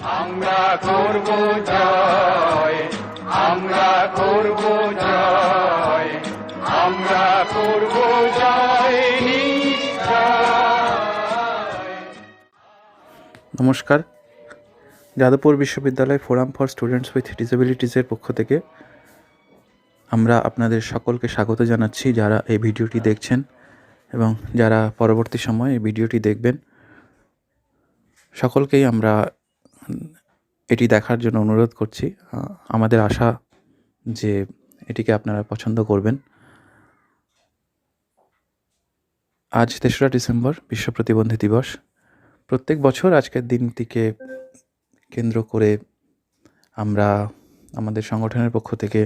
আমরা করব জয়, আমরা করব জয়, আমরা করব জয় নিশ্চয়। নমস্কার, যাদবপুর বিশ্ববিদ্যালয় ফোরাম ফর স্টুডেন্টস উইথ ডিসেবিলিটিসের পক্ষ থেকে আমরা আপনাদের সকলকে স্বাগত জানাচ্ছি, যারা এই ভিডিওটি দেখছেন এবং যারা পরবর্তী সময়ে এই ভিডিওটি দেখবেন। সকলকেই আমরা এটি দেখার জন্য অনুরোধ করছি। আমাদের আশা যে এটিকে আপনারা পছন্দ করবেন। আজ ৩রা ডিসেম্বর, বিশ্ব প্রতিবন্ধী দিবস। প্রত্যেক বছর আজকের দিনটিকে কেন্দ্র করে আমরা আমাদের সংগঠনের পক্ষ থেকে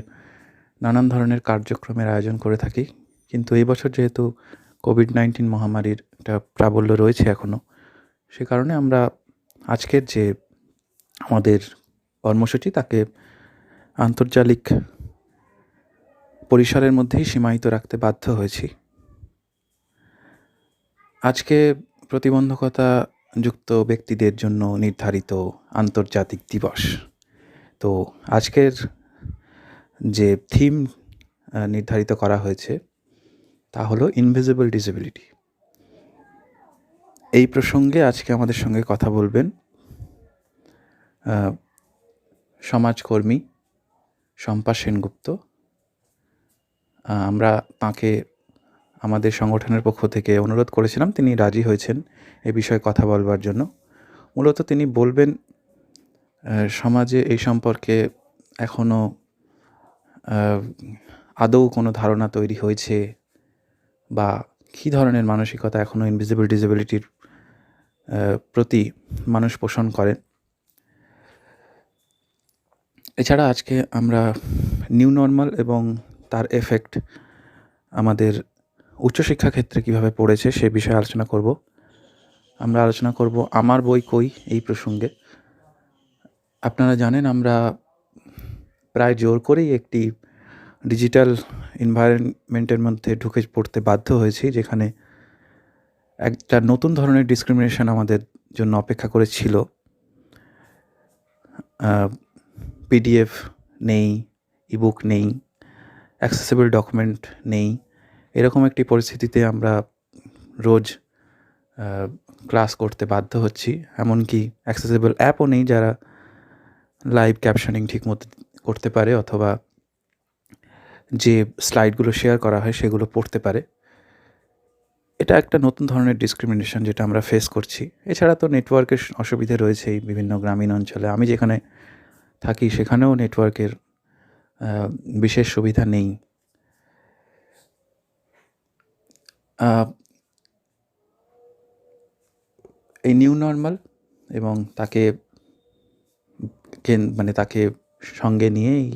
নানান ধরনের কার্যক্রমের আয়োজন করে থাকি, কিন্তু এই বছর যেহেতু কোভিড-19 মহামারীর একটা প্রাবল্য রয়েছে এখনও, সে কারণে আমরা আজকের যে আমাদের কর্মসূচি তাকে আন্তর্জালিক পরিসরের মধ্যেই সীমায়িত রাখতে বাধ্য হয়েছি। আজকে প্রতিবন্ধকতা যুক্ত ব্যক্তিদের জন্য নির্ধারিত আন্তর্জাতিক দিবস। তো আজকের যে থিম নির্ধারিত করা হয়েছে তা হলো ইনভিজিবল ডিসেবিলিটি। এই প্রসঙ্গে আজকে আমাদের সঙ্গে কথা বলবেন সমাজকর্মী শম্পা সেনগুপ্ত। আমরা তাঁকে আমাদের সংগঠনের পক্ষ থেকে অনুরোধ করেছিলাম, তিনি রাজি হয়েছেন এ বিষয়ে কথা বলবার জন্য। মূলত তিনি বলবেন সমাজে এই সম্পর্কে এখনও আদৌ কোনো ধারণা তৈরি হয়েছে বা কী ধরনের মানসিকতা এখনও ইনভিজিবল ডিসেবিলিটির প্রতি মানুষ পোষণ করেন। এছাড়া আজকে আমরা নিউ নর্মাল এবং তার এফেক্ট আমাদের উচ্চশিক্ষা ক্ষেত্রে কীভাবে পড়েছে সে বিষয়ে আলোচনা করব। আমরা আলোচনা করব আমার বই কই এই প্রসঙ্গে। আপনারা জানেন আমরা প্রায় জোর করেই একটি ডিজিটাল এনভায়রনমেন্টের মধ্যে ঢুকে পড়তে বাধ্য হয়েছি, যেখানে একটা নতুন ধরনের ডিসক্রিমিনেশন আমাদের জন্য অপেক্ষা করেছিল। পিডিএফ নেই, ইবুক নেই, অ্যাক্সেসিবল ডকুমেন্ট নেই। এরকম একটি পরিস্থিতিতে আমরা রোজ ক্লাস করতে বাধ্য হচ্ছি। এমনকি অ্যাক্সেসিবল অ্যাপও নেই যারা লাইভ ক্যাপশনিং ঠিকমতো করতে পারে অথবা যে স্লাইডগুলো শেয়ার করা হয় সেগুলো পড়তে পারে। এটা একটা নতুন ধরনের ডিসক্রিমিনেশন যেটা আমরা ফেস করছি। এছাড়া তো নেটওয়ার্কের অসুবিধে রয়েছেই বিভিন্ন গ্রামীণ অঞ্চলে। আমি যেখানে থাকি সেখানেও নেটওয়ার্কের বিশেষ সুবিধা নেই। এই নিউ নর্মাল এবং তাকে তাকে সঙ্গে নিয়েই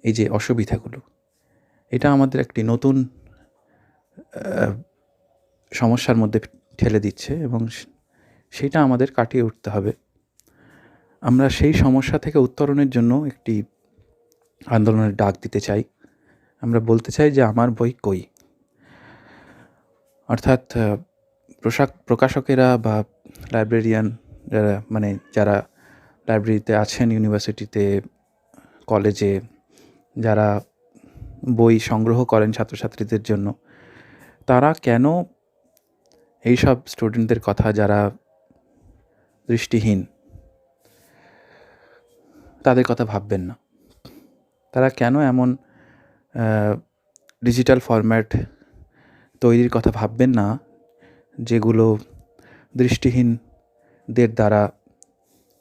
এই যে অসুবিধাগুলো, এটা আমাদের একটি নতুন সমস্যার মধ্যে ঠেলে দিচ্ছে এবং সেটা আমাদের কাটিয়ে উঠতে হবে। আমরা সেই সমস্যা থেকে উত্তরণের জন্য একটি আন্দোলনের ডাক দিতে চাই। আমরা বলতে চাই যে আমার বই কই। অর্থাৎ প্রকাশকেরা বা লাইব্রেরিয়ান যারা লাইব্রেরিতে আছেন, ইউনিভার্সিটিতে, কলেজে যারা বই সংগ্রহ করেন ছাত্রছাত্রীদের জন্য, তারা কেন এইসব স্টুডেন্টদের কথা যারা দৃষ্টিহীন তাদের কথা ভাববেন না? তারা কেন এমন ডিজিটাল ফরম্যাট তৈরির কথা ভাববেন না যেগুলো দৃষ্টিহীনদের দ্বারা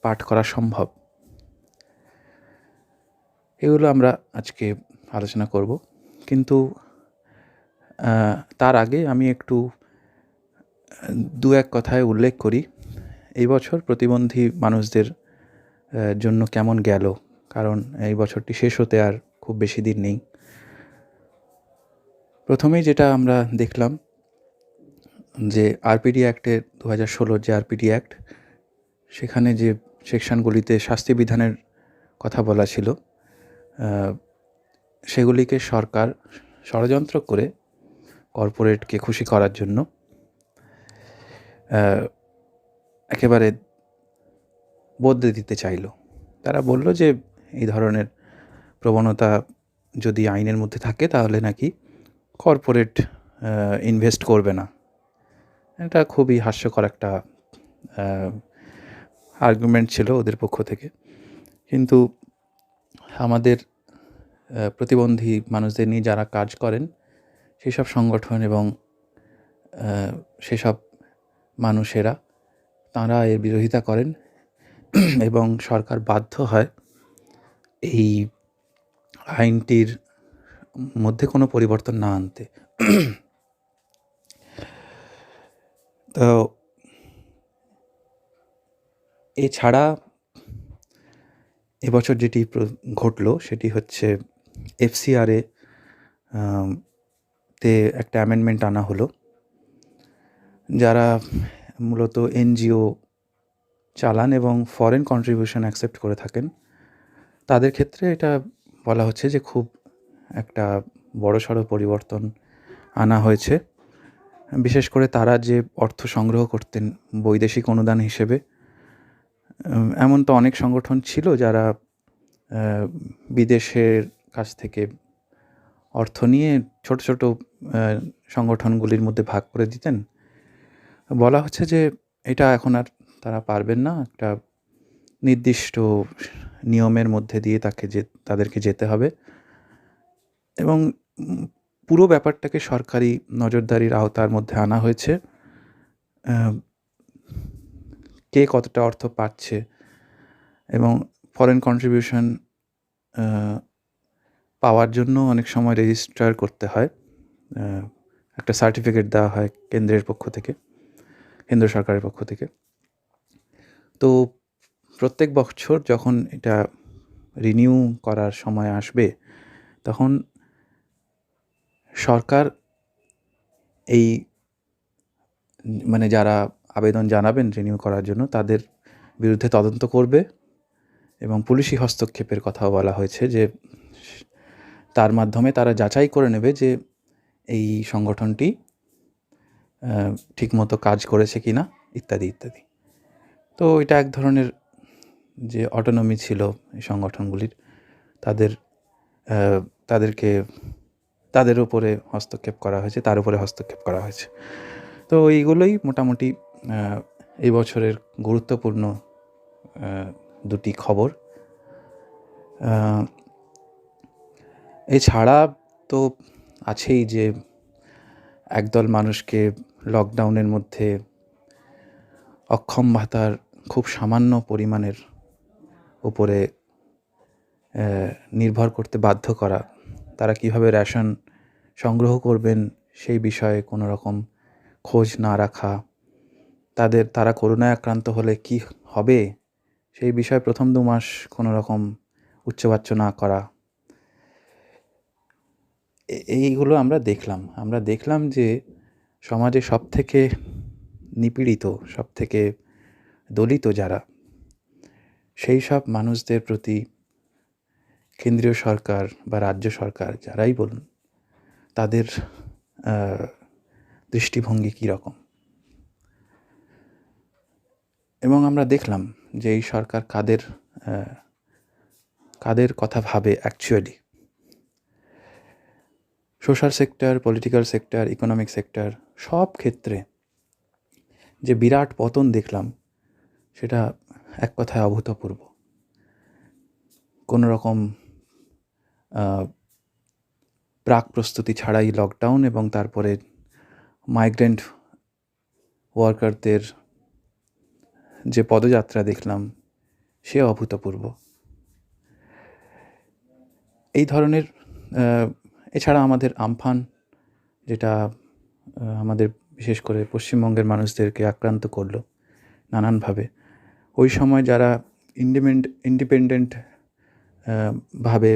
পাঠ করা সম্ভব? এগুলো আমরা আজকে আলোচনা করব, কিন্তু তার আগে আমি একটু দু এক কথায় উল্লেখ করি এই বছর প্রতিবন্ধী মানুষদের জন্য কেমন গেল, কারণ এই বছরটি শেষ হতে আর খুব বেশি দিন নেই। প্রথমেই যেটা আমরা দেখলাম যে আরপিডি অ্যাক্টের 2016 যে আরপিডি অ্যাক্ট, সেখানে যে সেকশনগুলিতে শাস্তি বিধানের কথা বলা ছিল, সেগুলিকে সরকার ষড়যন্ত্র করে কর্পোরেটকে খুশি করার জন্য একেবারে বদলে দিতে চাইল। তারা বলল যে এই ধরনের প্রবণতা যদি আইনের মধ্যে থাকে তাহলে নাকি কর্পোরেট ইনভেস্ট করবে না। এটা খুবই হাস্যকর একটা আর্গুমেন্ট ছিল ওদের পক্ষ থেকে। কিন্তু আমাদের প্রতিবন্ধী মানুষদের নিয়ে যারা কাজ করেন সেসব সংগঠন এবং সেসব মানুষেরা তাঁরা এর বিরোধিতা করেন এবং সরকার বাধ্য হয় এই আইনটির মধ্যে কোনো পরিবর্তন না আনতে। তো এছাড়া এবছর যেটি ঘটল সেটি হচ্ছে এফসিআরে তে একটা অ্যামেন্ডমেন্ট আনা হলো। যারা মূলত এনজিও চালান এবং ফরেন কন্ট্রিবিউশন অ্যাকসেপ্ট করে থাকেন তাদের ক্ষেত্রে এটা বলা হচ্ছে যে খুব একটা বড়সড় পরিবর্তন আনা হয়েছে। বিশেষ করে তারা যে অর্থ সংগ্রহ করতেন বৈদেশিক অনুদান হিসেবে, এমন তো অনেক সংগঠন ছিল যারা বিদেশের কাছ থেকে অর্থ নিয়ে ছোট ছোট সংগঠনগুলির মধ্যে ভাগ করে দিতেন। বলা হচ্ছে যে এটা এখন আর তারা পারবেন না, একটা নির্দিষ্ট নিয়মের মধ্যে দিয়ে তাদেরকে যেতে হবে এবং পুরো ব্যাপারটাকে সরকারি নজরদারির আওতার মধ্যে আনা হয়েছে। কে কতটা অর্থ পাচ্ছে এবং ফরেন কন্ট্রিবিউশন পাওয়ার জন্য অনেক সময় রেজিস্টার করতে হয়, একটা সার্টিফিকেট দেওয়া হয় কেন্দ্রের পক্ষ থেকে, কেন্দ্র সরকারের পক্ষ থেকে। তো প্রত্যেক বছর যখন এটা রিনিউ করার সময় আসবে তখন সরকার এই যারা আবেদন জানাবেন রিনিউ করার জন্য তাদের বিরুদ্ধে তদন্ত করবে এবং পুলিশি হস্তক্ষেপের কথাও বলা হয়েছে যে তার মাধ্যমে তারা যাচাই করে নেবে যে এই সংগঠনটি ঠিকমতো কাজ করেছে কি না ইত্যাদি ইত্যাদি। তো এটা এক ধরনের যে অটোনমি ছিল এই সংগঠনগুলির, তাদের উপরে হস্তক্ষেপ করা হয়েছে, তার উপরে হস্তক্ষেপ করা হয়েছে। তো এইগুলোই মোটামুটি এই বছরের গুরুত্বপূর্ণ দুটি খবর। এছাড়া তো আছেই যে একদল মানুষকে লকডাউনের মধ্যে অক্ষম ভাতার খুব সামান্য পরিমাণের উপরে নির্ভর করতে বাধ্য করা, তারা কিভাবে রেশন সংগ্রহ করবেন সেই বিষয়ে কোনো রকম খোঁজ না রাখা, তারা করোনায় আক্রান্ত হলে কি হবে সেই বিষয়ে প্রথম 2 মাস কোনো রকম উচ্চবাচ্য না করা, এইগুলো আমরা দেখলাম যে সমাজে সবথেকে নিপীড়িত, সবথেকে দলিত যারা, সেই সব মানুষদের প্রতি কেন্দ্রীয় সরকার বা রাজ্য সরকার যারাই বলুন তাদের দৃষ্টিভঙ্গি কী রকম। এবং আমরা দেখলাম যে এই সরকার কাদের কথা ভাবে actually. Social sector, political sector, economic sector সব ক্ষেত্রে যে বিরাট পতন দেখলাম সেটা এক কথায় অভূতপূর্ব। কোনো রকম প্রাক প্রস্তুতি ছাড়াই লকডাউন এবং তারপরে মাইগ্রেন্ট ওয়ার্কারদের যে পদযাত্রা দেখলাম সে অভূতপূর্ব। এই ধরনের এছাড়া আমাদের আমফান, যেটা আমাদের বিশেষ করে পশ্চিমবঙ্গের মানুষদেরকে আক্রান্ত করলো নানানভাবে, ওই সময় যারা ইন্ডিপেন্ডেন্ট ভাবে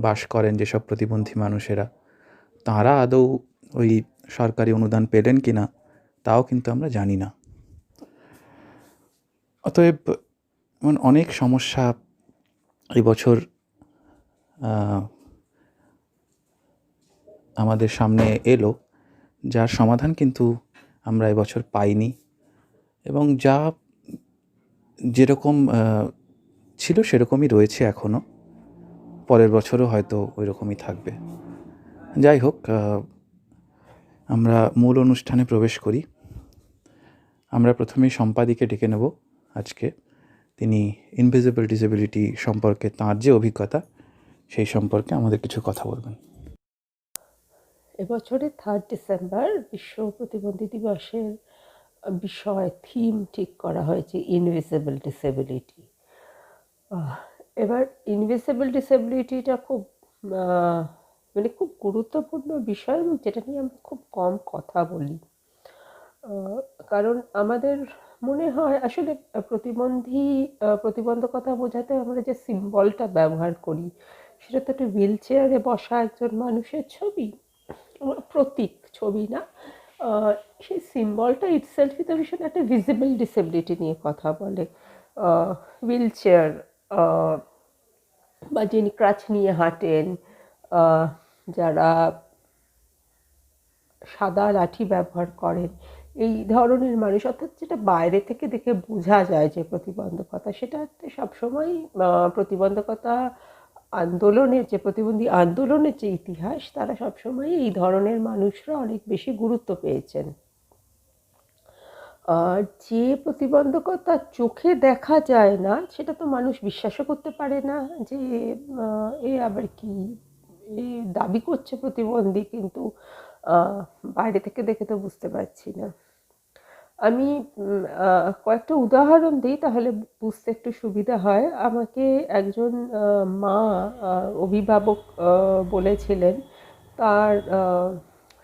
বাস করেন যেসব প্রতিবন্ধী মানুষেরা, তাঁরা আদৌ ওই সরকারি অনুদান পেলেন কি না তাও কিন্তু আমরা জানি না। অতএব অনেক সমস্যা এই বছর আমাদের সামনে এলো, যার সমাধান কিন্তু আমরা এবছর পাইনি এবং যা যেরকম ছিল সেরকমই রয়েছে এখনও, পরের বছরও হয়তো ওই রকমই থাকবে। যাই হোক, আমরা মূল অনুষ্ঠানে প্রবেশ করি। আমরা প্রথমেই সম্পাদিকে ডেকে নেব আজকে। তিনি ইনভিজিবল ডিসেবিলিটি সম্পর্কে তাঁর যে অভিজ্ঞতা সেই সম্পর্কে আমাদের কিছু কথা বলবেন। এবছরের 3 ডিসেম্বর বিশ্ব প্রতিবন্ধী দিবসের বিষয় থিম ঠিক করা হয়েছে ইনভিজিবল ডিসেবিলিটি। এবার ইনভিজিবল ডিসেবিলিটিটা খুব মানে খুব গুরুত্বপূর্ণ বিষয়, যেটা নিয়ে আমরা খুব কম কথা বলি। কারণ আমাদের মনে হয় আসলে প্রতিবন্ধকতা বোঝাতে আমরা যে সিম্বলটা ব্যবহার করি সেটা তো একটা হুইল চেয়ারে বসা একজন মানুষের ছবি, প্রতীক ছবি না। সেই সিম্বলটা ইটসেলফই তো ভীষণ একটা ভিজিবল ডিসেবিলিটি নিয়ে কথা বলে। হুইল চেয়ার বা যিনি ক্রাচ নিয়ে হাঁটেন, যারা সাদা লাঠি ব্যবহার করেন, এই ধরনের মানুষ, অর্থাৎ যেটা বাইরে থেকে দেখে বোঝা যায় যে প্রতিবন্ধকতা, সেটা সবসময় প্রতিবন্ধকতা আন্দোলনের যে প্রতিবন্ধী আন্দোলনের যে ইতিহাস, তারা সবসময় এই ধরনের মানুষরা অনেক বেশি গুরুত্ব পেয়েছেন। যে প্রতিবন্ধকতা চোখে দেখা যায় না সেটা তো মানুষ বিশ্বাসও করতে পারে না যে এ আবার কি, এ দাবি করছে প্রতিবন্ধী, কিন্তু বাইরে থেকে দেখে তো বুঝতে পারছি না। আমি কয়েকটা উদাহরণ দিই, তাহলে বুঝতে একটু সুবিধা হয়। আমাকে একজন মা অভিভাবক বলেছিলেন তার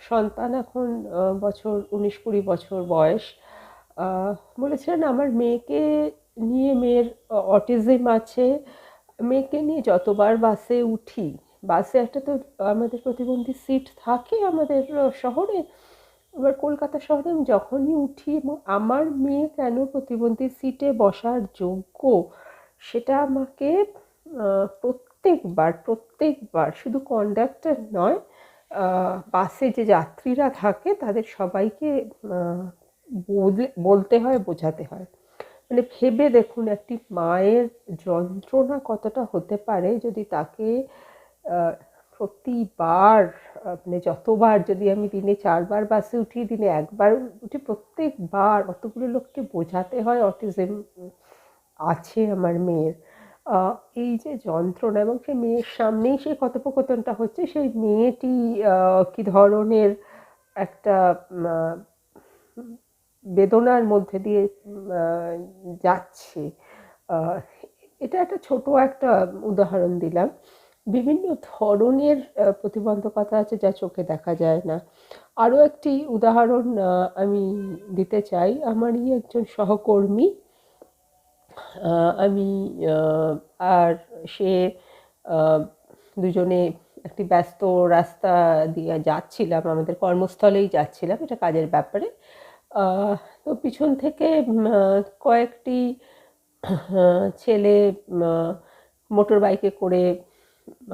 সন্তান এখন 19-20 বছর বয়স। বলেছিলেন আমার মেয়েকে নিয়ে, মেয়ের অটিজম আছে, মেয়েকে নিয়ে যতবার বাসে উঠি, বাসে একটা তো আমাদের প্রতিবন্ধী সিট থাকে আমাদের শহরে, এবার কলকাতা শহরে আমি যখনই উঠি এবং আমার মেয়ে কেন প্রতিবন্ধী সিটে বসার যোগ্য সেটা আমাকে প্রত্যেকবার শুধু কন্ডাক্টর নয়, বাসে যে যাত্রীরা থাকে তাদের সবাইকে বলতে হয়, বোঝাতে হয়। মানে ভেবে দেখুন একটি মায়ের যন্ত্রণা কতটা হতে পারে যদি তাকে প্রতিবার, মানে যতবার, যদি আমি দিনে 4 বার বাসে উঠি, দিনে 1 বার উঠি, প্রত্যেকবার অতগুলো লোককে বোঝাতে হয় অটিজম আছে আমার মেয়ের। এই যে যন্ত্রণা, এবং সেই মেয়ের সামনেই সেই কথোপকথনটা হচ্ছে, সেই মেয়েটি কি ধরনের একটা বেদনার মধ্যে দিয়ে যাচ্ছে। এটা একটা ছোট একটা উদাহরণ দিলাম। বিভিন্ন ধরনের প্রতিবন্ধকতা আছে যা চোখে দেখা যায় না। আরও একটি উদাহরণ আমি দিতে চাই। আমারই একজন সহকর্মী, আমি আর সে দুজনে একটি ব্যস্ত রাস্তা দিয়ে যাচ্ছিলাম, আমাদের কর্মস্থলেই যাচ্ছিলাম, এটা কাজের ব্যাপারে। তো পিছন থেকে কয়েকটি ছেলে মোটর বাইকে করে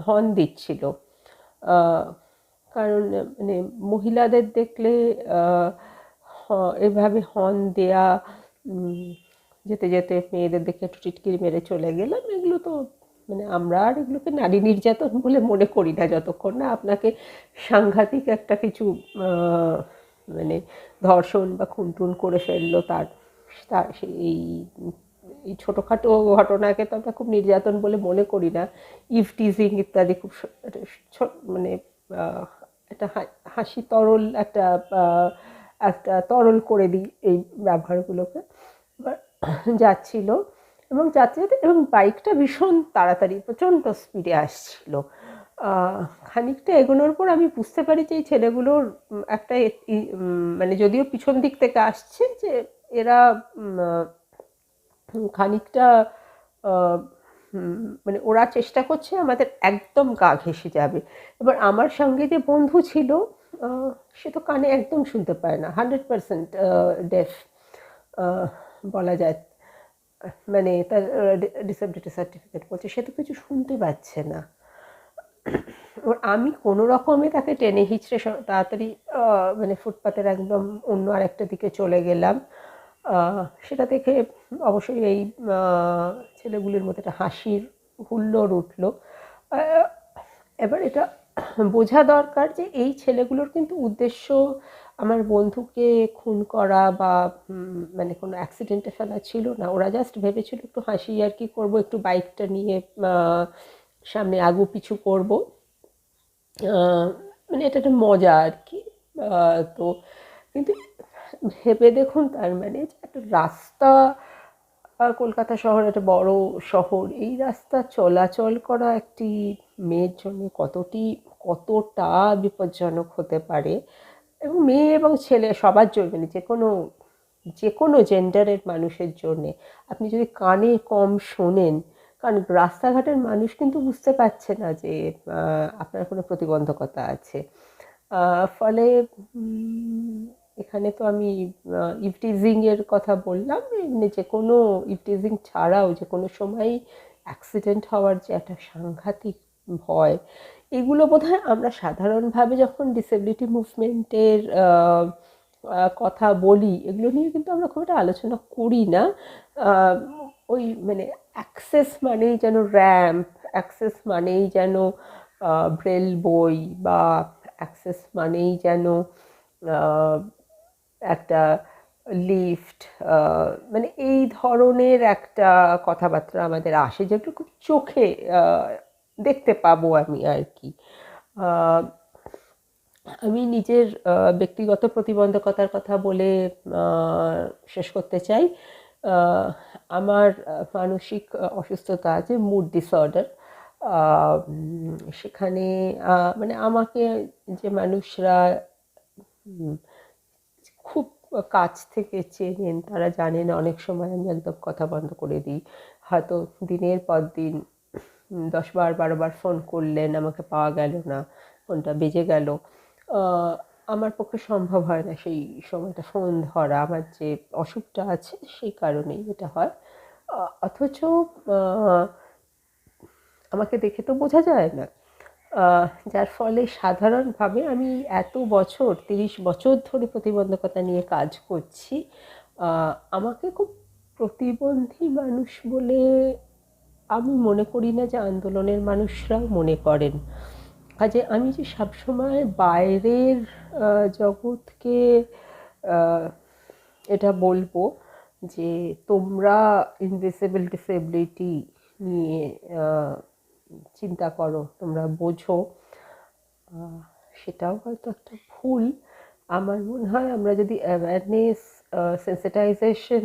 হর্ন দিচ্ছিল। কারণ মানে মহিলাদের দেখলে এভাবে হর্ন দেয়া, যেতে যেতে মেয়েদের দেখে একটু টিটকিরি মেরে চলে গেলাম, এগুলো তো মানে আমরা আর এগুলোকে নারী নির্যাতন বলে মনে করি না যতক্ষণ না আপনাকে সাংঘাতিক একটা কিছু মানে ধর্ষণ বা খুনটুন করে ফেললো, তার এই ছোটোখাটো ঘটনাকে তো আমরা খুব নির্যাতন বলে মনে করি না। ইভটিজিং ইত্যাদি খুব মানে একটা হাসি তরল একটা তরল করে দিই এই ব্যবহারগুলোকে। যাচ্ছিল এবং এবং বাইকটা ভীষণ তাড়াতাড়ি প্রচণ্ড স্পিডে আসছিল। খানিকটা এগোনোর পর আমি বুঝতে পারি যে এই ছেলেগুলোর একটা মানে যদিও পিছন দিক থেকে আসছে, যে এরা খানিকটা মানে ওরা চেষ্টা করছে আমাদের একদম গা ঘেঁষে যাবে। এবার আমার সঙ্গে যে বন্ধু ছিল সে তো কানে একদম শুনতে পায় না, 100% ডেফ বলা যায়, মানে তার ডিসেবিলিটি সার্টিফিকেট বলছে, সে তো কিছু শুনতে পাচ্ছে না। এবার আমি কোনো রকমে তাকে টেনে হিচড়ে তাড়াতাড়ি মানে ফুটপাতের একদম অন্য আরেকটা দিকে চলে গেলাম। সেটা দেখে অবশ্যই এই ছেলেগুলির মধ্যে একটা হাসির হুল্লোড় উঠল। আহ, এবার এটা বোঝা দরকার যে এই ছেলেগুলোর কিন্তু উদ্দেশ্য আমার বন্ধুকে খুন করা বা মানে কোনো অ্যাক্সিডেন্টে ফেলা ছিল না। ওরা জাস্ট ভেবেছিল একটু হাসি আর কি করবো, একটু বাইকটা নিয়ে সামনে আগু পিছু করব, মানে এটা একটা মজা আর কি। তো কিন্তু ভেবে দেখুন, তার মানে যে একটা রাস্তা, কলকাতা শহর একটা বড় শহর, এই রাস্তা চলাচল করা একটি মেয়ের জন্য কতটা বিপজ্জনক হতে পারে। এবং মেয়ে এবং ছেলে সবার জন্য, মানে যে কোনো জেন্ডারের মানুষের জন্যে। আপনি যদি কানে কম শোনেন, কারণ রাস্তাঘাটের মানুষ কিন্তু বুঝতে পারছে না যে আপনার কোনো প্রতিবন্ধকতা আছে। ফলে এখানে তো আমি ইভটিজিংয়ের কথা বললাম, এমনি যে কোনো ইভটিজিং ছাড়াও যে কোনো সময়ই অ্যাক্সিডেন্ট হওয়ার যে একটা সাংঘাতিক ভয়, এগুলো বোধহয় আমরা সাধারণভাবে যখন ডিসেবিলিটি মুভমেন্টের কথা বলি, এগুলো নিয়ে কিন্তু আমরা খুব একটা আলোচনা করি না। আহ, ওই মানে অ্যাক্সেস মানেই যেন র্যাম্প, অ্যাক্সেস মানেই যেন ব্রেল বই, বা অ্যাক্সেস মানেই যেন আহ, একটা লিফট, মানে এই ধরনের একটা কথাবার্তা আমাদের আসে, যেগুলো খুব চোখে দেখতে পাবো আমি আর কি। আহ, আমি নিজের ব্যক্তিগত প্রতিবন্ধকতার কথা বলে শেষ করতে চাই। আহ, আমার মানসিক অসুস্থতা আছে, মুড ডিসঅর্ডার। সেখানে মানে আমাকে যে মানুষরা খুব কাছ থেকে চেনেন, তারা জানেন অনেক সময় আমি একদম কথা বন্ধ করে দিই। হয়তো দিনের পর দিন 10 বার 12 বার ফোন করলেন, আমাকে পাওয়া গেল না, ফোনটা বেজে গেল। আমার পক্ষে সম্ভব হয় না সেই সময়টা ফোন ধরা। আমার যে অসুখটা আছে সেই কারণেই এটা হয়। অথচ আমাকে দেখে তো বোঝা যায় না। যার ফলে সাধারণভাবে আমি এত বছর, 30 বছর ধরে প্রতিবন্ধকতা নিয়ে কাজ করছি। আমাকে খুব প্রতিবন্ধী মানুষ বলে আমি মনে করি না যে আন্দোলনের মানুষরাও মনে করেন। কাজে আমি যে সবসময় বাইরের জগৎকে আহ, এটা বলবো যে তোমরা ইনভিসিবল ডিসেবিলিটি নিয়ে চিন্তা করো, তোমরা বোঝো, সেটাও হয়তো একটা ভুল। আমার মনে হয় আমরা যদি অ্যাওয়ারনেস, সেন্সিটাইজেশন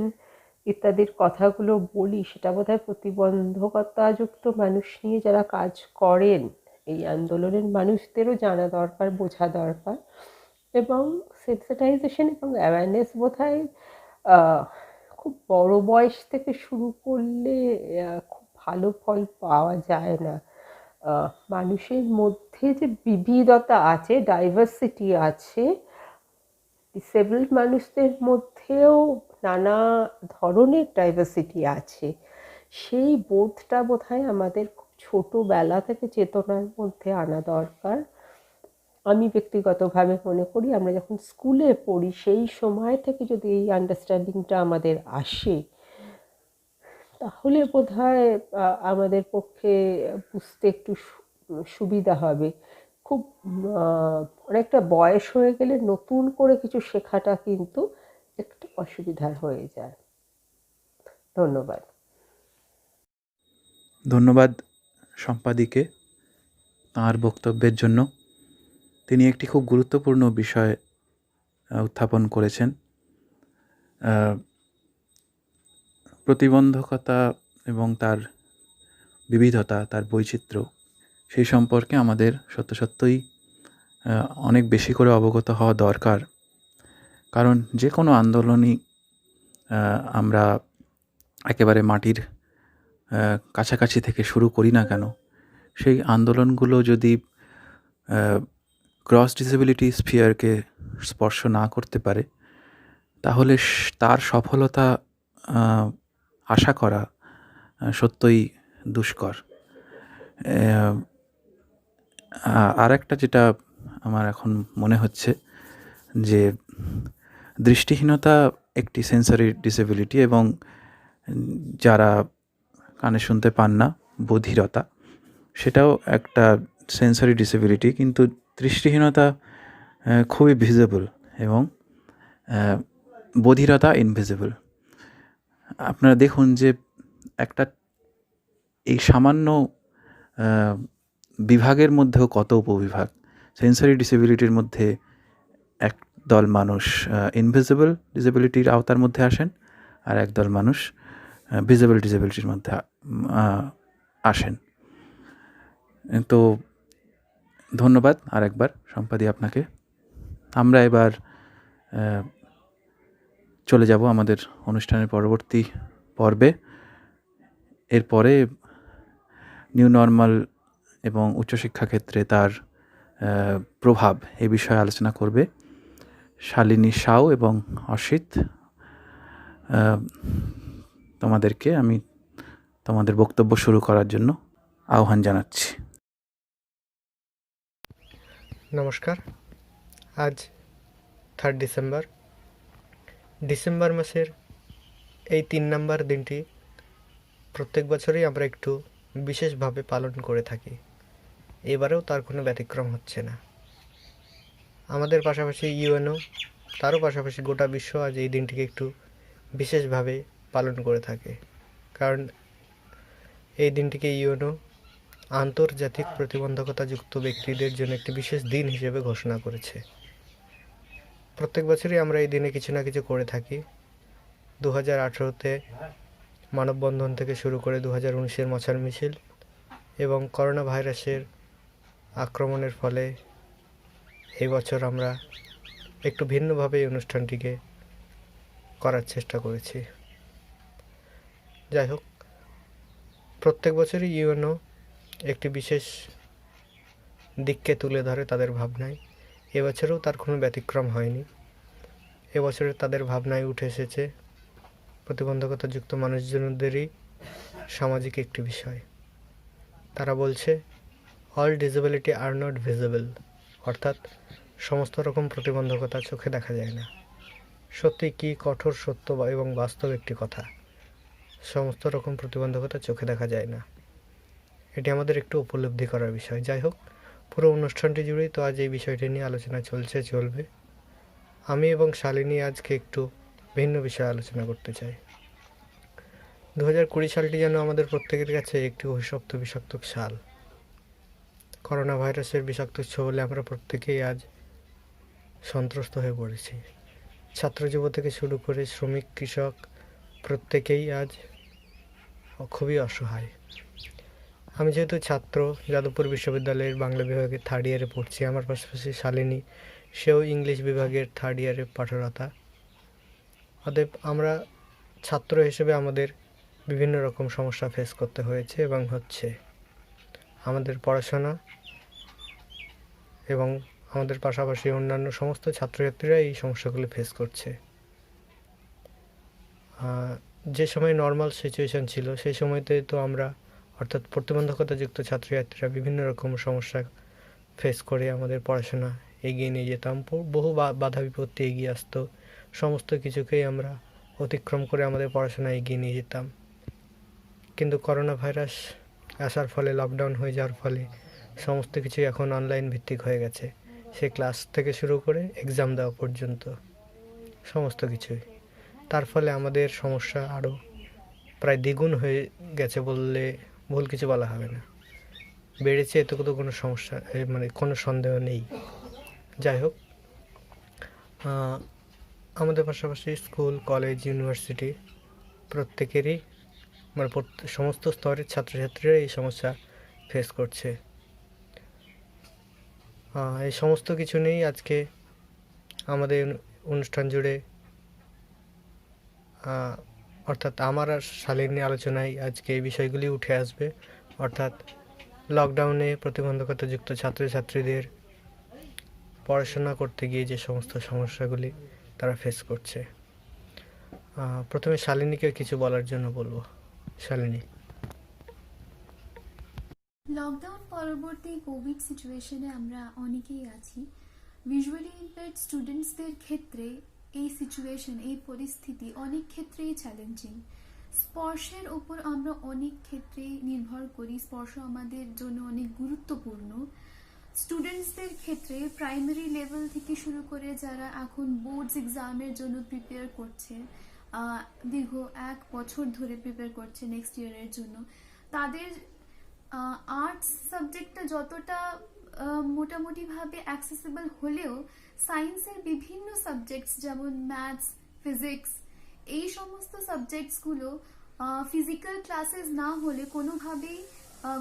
ইত্যাদির কথাগুলো বলি, সেটা বোধহয় প্রতিবন্ধকতাযুক্ত মানুষ নিয়ে যারা কাজ করেন, এই আন্দোলনের মানুষদেরও জানা দরকার, বোঝা দরকার। এবং সেন্সিটাইজেশন এবং অ্যাওয়ারনেস বোধহয় খুব বড় বয়স থেকে শুরু করলে খুব ভালো ফল পাওয়া যায় না। মানুষের মধ্যে যে বিবিধতা আছে, ডাইভার্সিটি আছে, ডিসেবলড মানুষদের মধ্যেও নানা ধরনের ডাইভার্সিটি আছে। সেই বোধটা বোধহয় আমাদের খুব ছোটোবেলা থেকে চেতনার মধ্যে আনা দরকার। আমি ব্যক্তিগতভাবে মনে করি আমরা যখন স্কুলে পড়ি সেই সময় থেকে যদি এই আন্ডারস্ট্যান্ডিংটা আমাদের আসে, তাহলে বোধহয় আমাদের পক্ষে বুঝতে একটু সুবিধা হবে। খুব অনেকটা বয়স হয়ে গেলে নতুন করে কিছু শেখাটা কিন্তু একটু অসুবিধার হয়ে যায়। ধন্যবাদ। ধন্যবাদ সম্পাদিকে তাঁর বক্তব্যের জন্য। তিনি একটি খুব গুরুত্বপূর্ণ বিষয় উত্থাপন করেছেন। প্রতিবন্ধকতা এবং তার বিবিধতা, তার বৈচিত্র্য, সেই সম্পর্কে আমাদের সত্যই অনেক বেশি করে অবগত হওয়া দরকার। কারণ যে কোনো আন্দোলনই আমরা একেবারে মাটির কাছাকাছি থেকে শুরু করি না কেন, সেই আন্দোলনগুলো যদি ক্রস ডিসেবিলিটি স্ফিয়ারকে স্পর্শ না করতে পারে, তাহলে তার সফলতা আশা করা সত্যই দুষ্কর। আর একটা যেটা আমার এখন মনে হচ্ছে যে দৃষ্টিহীনতা একটি সেন্সরি ডিসেবিলিটি এবং যারা কানে শুনতে পান না, বধিরতা, সেটাও একটা সেন্সরি ডিসেবিলিটি, কিন্তু দৃষ্টিহীনতা খুবই ভিজিবল এবং বধিরতা ইনভিজিবল। আপনারা দেখুন যে একটা এই সামান্য বিভাগের মধ্যেও কত উপবিভাগ। সেন্সরি ডিসেবিলিটির মধ্যে একদল মানুষ ইনভিজিবল ডিসেবিলিটির আওতার মধ্যে আসেন, আর একদল মানুষ ভিজিবল ডিসেবিলিটির মধ্যে আসেন। তো ধন্যবাদ আরেকবার সম্পাদি আপনাকে। আমরা এবার চলে যাব আমাদের অনুষ্ঠানের পরবর্তী পর্বে। এরপরে নিউ নর্মাল এবং উচ্চশিক্ষা ক্ষেত্রে তার প্রভাব এ বিষয়ে আলোচনা করবে শালিনী সাউ এবং অসিত। তোমাদেরকে আমি তোমাদের বক্তব্য শুরু করার জন্য আহ্বান জানাচ্ছি। নমস্কার। আজ 3 ডিসেম্বর মাসের এই 3 নম্বর দিনটি প্রত্যেক বছরই আমরা একটু বিশেষভাবে পালন করে থাকি। এবারেও তার কোনো ব্যতিক্রম হচ্ছে না। আমাদের পাশাপাশি ইউএনও, তারও পাশাপাশি গোটা বিশ্ব আজ এই দিনটিকে একটু বিশেষভাবে পালন করে থাকে, কারণ এই দিনটিকে ইউএনও আন্তর্জাতিক প্রতিবন্ধকতাযুক্ত ব্যক্তিদের জন্য একটি বিশেষ দিন হিসেবে ঘোষণা করেছে। প্রত্যেক বছরই আমরা এই দিনে কিছু না কিছু করে থাকি। 2018-তে মানববন্ধন থেকে শুরু করে 2019-এর মশাল মিছিল এবং করোনা ভাইরাসের আক্রমণের ফলে এই বছর আমরা একটু ভিন্নভাবে এই অনুষ্ঠানটিকে করার চেষ্টা করেছি। যাই হোক, প্রত্যেক বছরই ইউএনও একটি বিশেষ দিককে তুলে ধরে তাদের ভাবনায়। এবছরেও তার কোনো ব্যতিক্রম হয়নি। এবছরে তাদের ভাবনায় উঠে এসেছে প্রতিবন্ধকতাযুক্ত মানুষজনদেরই সামাজিক একটি বিষয়। তারা বলছে all disability are not visible, অর্থাৎ সমস্ত রকম প্রতিবন্ধকতা চোখে দেখা যায় না। সত্যি কি কঠোর সত্য এবং বাস্তব একটি কথা। সমস্ত রকম প্রতিবন্ধকতা চোখে দেখা যায় না, এটি আমাদের একটু উপলব্ধি করার বিষয়। যাই হোক, পুরো অনুষ্ঠানটি জুড়েই তো আজ এই বিষয়টি নিয়ে আলোচনা চলবে। আমি এবং শালিনী আজকে একটু ভিন্ন বিষয়ে আলোচনা করতে চাই। 2020 সালটি যেন আমাদের প্রত্যেকের কাছে একটি অভিশপ্ত বিষাক্ত সাল। করোনা ভাইরাসের বিষাক্ত ছোবলে আমরা প্রত্যেকেই আজ সন্ত্রস্ত হয়ে পড়েছি। ছাত্র যুব থেকে শুরু করে শ্রমিক, কৃষক, প্রত্যেকেই আজ খুবই অসহায়। আমি যেহেতু ছাত্র, যাদবপুর বিশ্ববিদ্যালয়ের বাংলা বিভাগের 3rd ইয়ারে পড়ছি। আমার পাশাপাশি শালিনী, সেও ইংলিশ বিভাগের 3rd ইয়ারে পাঠরতা। অতএব আমরা ছাত্র হিসেবে আমাদের বিভিন্ন রকম সমস্যা ফেস করতে হয়েছে এবং হচ্ছে। আমাদের পড়াশোনা এবং আমাদের পাশাপাশি অন্যান্য সমস্ত ছাত্রছাত্রীরা এই সমস্যাগুলো ফেস করছে। যে সময় নর্মাল সিচুয়েশান ছিল সেই সময়তে তো আমরা, অর্থাৎ প্রতিবন্ধকতাযুক্ত ছাত্রছাত্রীরা বিভিন্ন রকম সমস্যা ফেস করে আমাদের পড়াশোনা এগিয়ে নিয়ে যেতাম। বহু বাধা বিপত্তি এগিয়ে আসতো, সমস্ত কিছুকেই আমরা অতিক্রম করে আমাদের পড়াশোনা এগিয়ে নিয়ে যেতাম। কিন্তু করোনা ভাইরাস আসার ফলে, লকডাউন হয়ে যাওয়ার ফলে সমস্ত কিছুই এখন অনলাইন ভিত্তিক হয়ে গেছে। সে ক্লাস থেকে শুরু করে এক্সাম দেওয়া পর্যন্ত সমস্ত কিছুই। তার ফলে আমাদের সমস্যা আরও প্রায় দ্বিগুণ হয়ে গেছে বললে ভুল কিছু বলা হবে না। বেড়েছে, এতে তো কোনো সমস্যা কোনো সন্দেহ নেই। যাই হোক, আমাদের পাশাপাশি স্কুল, কলেজ, ইউনিভার্সিটি প্রত্যেকেরই সমস্ত স্তরের ছাত্রছাত্রীরা এই সমস্যা ফেস করছে। এই সমস্ত কিছু নিয়েই আজকে আমাদের অনুষ্ঠান জুড়ে, অর্থাৎ আমার আর শালিনী আলোচনায় আজকে এই বিষয়গুলি উঠে আসবে। অর্থাৎ লকডাউনে প্রতিবন্ধকতাযুক্ত ছাত্রছাত্রীদের পড়াশোনা করতে গিয়ে যে সমস্ত সমস্যাগুলি তারা ফেস করছে। প্রথমে শালিনীকে কিছু বলার জন্য বলবো। শালিনী। লকডাউন পরবর্তী কোভিড সিচুয়েশনে আমরা অনেকেই আছি। ভিজুয়ালি ইম্পেয়ার্ড স্টুডেন্টসদের ক্ষেত্রে এই সিচুয়েশন, এই পরিস্থিতি অনেক ক্ষেত্রেই চ্যালেঞ্জিং। স্পর্শের ওপর আমরা অনেক ক্ষেত্রেই নির্ভর করি, স্পর্শ আমাদের জন্য অনেক গুরুত্বপূর্ণ। স্টুডেন্টসদের ক্ষেত্রে প্রাইমারি লেভেল থেকে শুরু করে যারা এখন বোর্ডস এক্সামের জন্য প্রিপেয়ার করছে, দীর্ঘ 1 বছর ধরে প্রিপেয়ার করছে নেক্সট ইয়ারের জন্য, তাদের আর্টস সাবজেক্টটা যতটা মোটামুটিভাবে অ্যাক্সেসিবল হলেও সায়েন্সের বিভিন্ন সাবজেক্টস যেমন ম্যাথস, ফিজিক্স, এই সমস্ত সাবজেক্টসগুলো ফিজিক্যাল ক্লাসেস না হলে কোনোভাবেই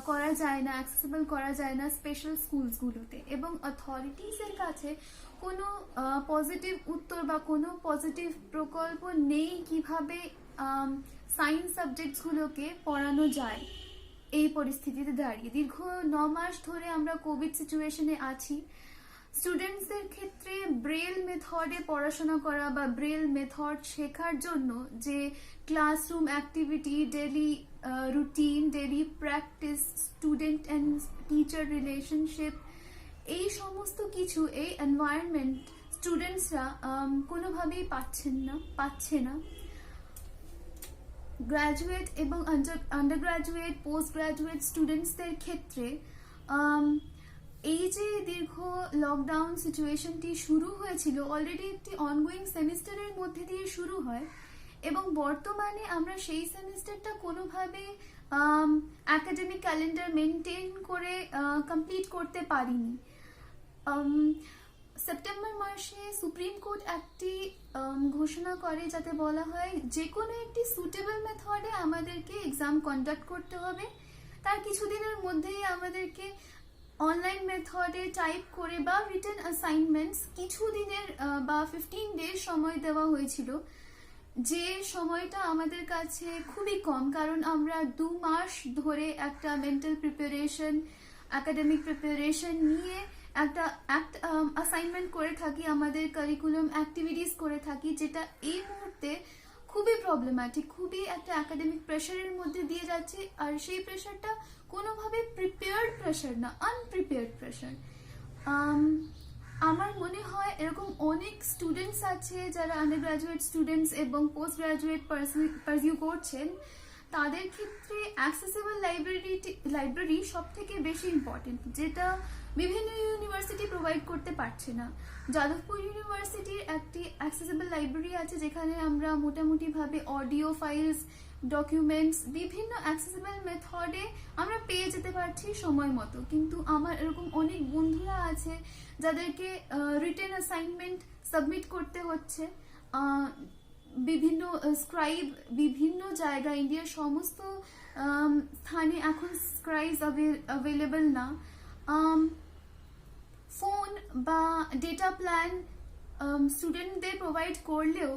করা যায় না, অ্যাক্সেসিবল করা যায় না স্পেশাল স্কুলসগুলোতে। এবং অথরিটিসের কাছে কোনো পজিটিভ উত্তর বা কোনো পজিটিভ প্রকল্প নেই কিভাবে সায়েন্স সাবজেক্টসগুলোকে পড়ানো যায়। এই পরিস্থিতিতে দাঁড়িয়ে দীর্ঘ 9 মাস ধরে আমরা কোভিড সিচুয়েশনে আছি। স্টুডেন্টসদের ক্ষেত্রে ব্রেল মেথডে পড়াশোনা করা বা ব্রেল মেথড শেখার জন্য যে classroom activity, daily routine, daily practice, student and teacher relationship, এই সমস্ত কিছু, এই এনভায়রনমেন্ট স্টুডেন্টসরা কোনোভাবেই পাচ্ছে না। গ্র্যাজুয়েট এবং আন্ডারগ্র্যাজুয়েট, পোস্ট গ্র্যাজুয়েট স্টুডেন্টসদের ক্ষেত্রে এই যে দীর্ঘ লকডাউন সিচুয়েশনটি শুরু হয়েছিল, অলরেডি একটি অনগোয়িং সেমিস্টারের মধ্যে দিয়ে শুরু হয় এবং বর্তমানে আমরা সেই সেমিস্টারটা কোনোভাবে একাডেমিক ক্যালেন্ডার মেনটেন করে কমপ্লিট করতে পারিনি। সেপ্টেম্বর মাসে সুপ্রিম কোর্ট একটি ঘোষণা করে যাতে বলা হয় যে কোনো একটি সুটেবল মেথডে আমাদেরকে এক্সাম কন্ডাক্ট করতে হবে। তার কিছুদিনের মধ্যেই আমাদেরকে অনলাইন মেথডে টাইপ করে বা রিটেন অ্যাসাইনমেন্টস কিছুদিনের বা 15 ডেজ সময় দেওয়া হয়েছিল, যে সময়টা আমাদের কাছে খুবই কম, কারণ আমরা 2 মাস ধরে একটা মেন্টাল প্রিপারেশন, একাডেমিক প্রিপারেশন নিয়ে একটা অ্যাসাইনমেন্ট করে থাকি, আমাদের কারিকুলাম অ্যাক্টিভিটিস করে থাকি, যেটা এই মুহূর্তে খুবই প্রবলেম্যাটিক, খুবই একটা একাডেমিক প্রেশারের মধ্যে দিয়ে যাচ্ছে। আর সেই প্রেশারটা কোনোভাবে প্রিপেয়ার্ড প্রেশার না, আনপ্রিপেয়ার্ড প্রেশার। আমার মনে হয় এরকম অনেক স্টুডেন্টস আছে যারা আন্ডার গ্রাজুয়েট স্টুডেন্টস এবং পোস্ট গ্রাজুয়েট পারসিউ করছেন, তাদের ক্ষেত্রে অ্যাক্সেসিবল লাইব্রেরি সব থেকে বেশি ইম্পর্টেন্ট, যেটা বিভিন্ন ইউনিভার্সিটি প্রোভাইড করতে পারছে না। যাদবপুর ইউনিভার্সিটির একটি অ্যাক্সেসিবল লাইব্রেরি আছে যেখানে আমরা মোটামুটিভাবে অডিও ফাইলস, ডকুমেন্টস বিভিন্ন অ্যাক্সেসিবল মেথডে আমরা পেয়ে যেতে পারছি সময় মতো। কিন্তু আমার এরকম অনেক বন্ধুরা আছে যাদেরকে রিটেন অ্যাসাইনমেন্ট সাবমিট করতে হচ্ছে। বিভিন্ন স্ক্রাইব বিভিন্ন জায়গায়, ইন্ডিয়ার সমস্ত স্থানে এখন স্ক্রাইবস অ্যাভেলেবল না। ফোন বা ডেটা প্ল্যান স্টুডেন্টদের প্রোভাইড করলেও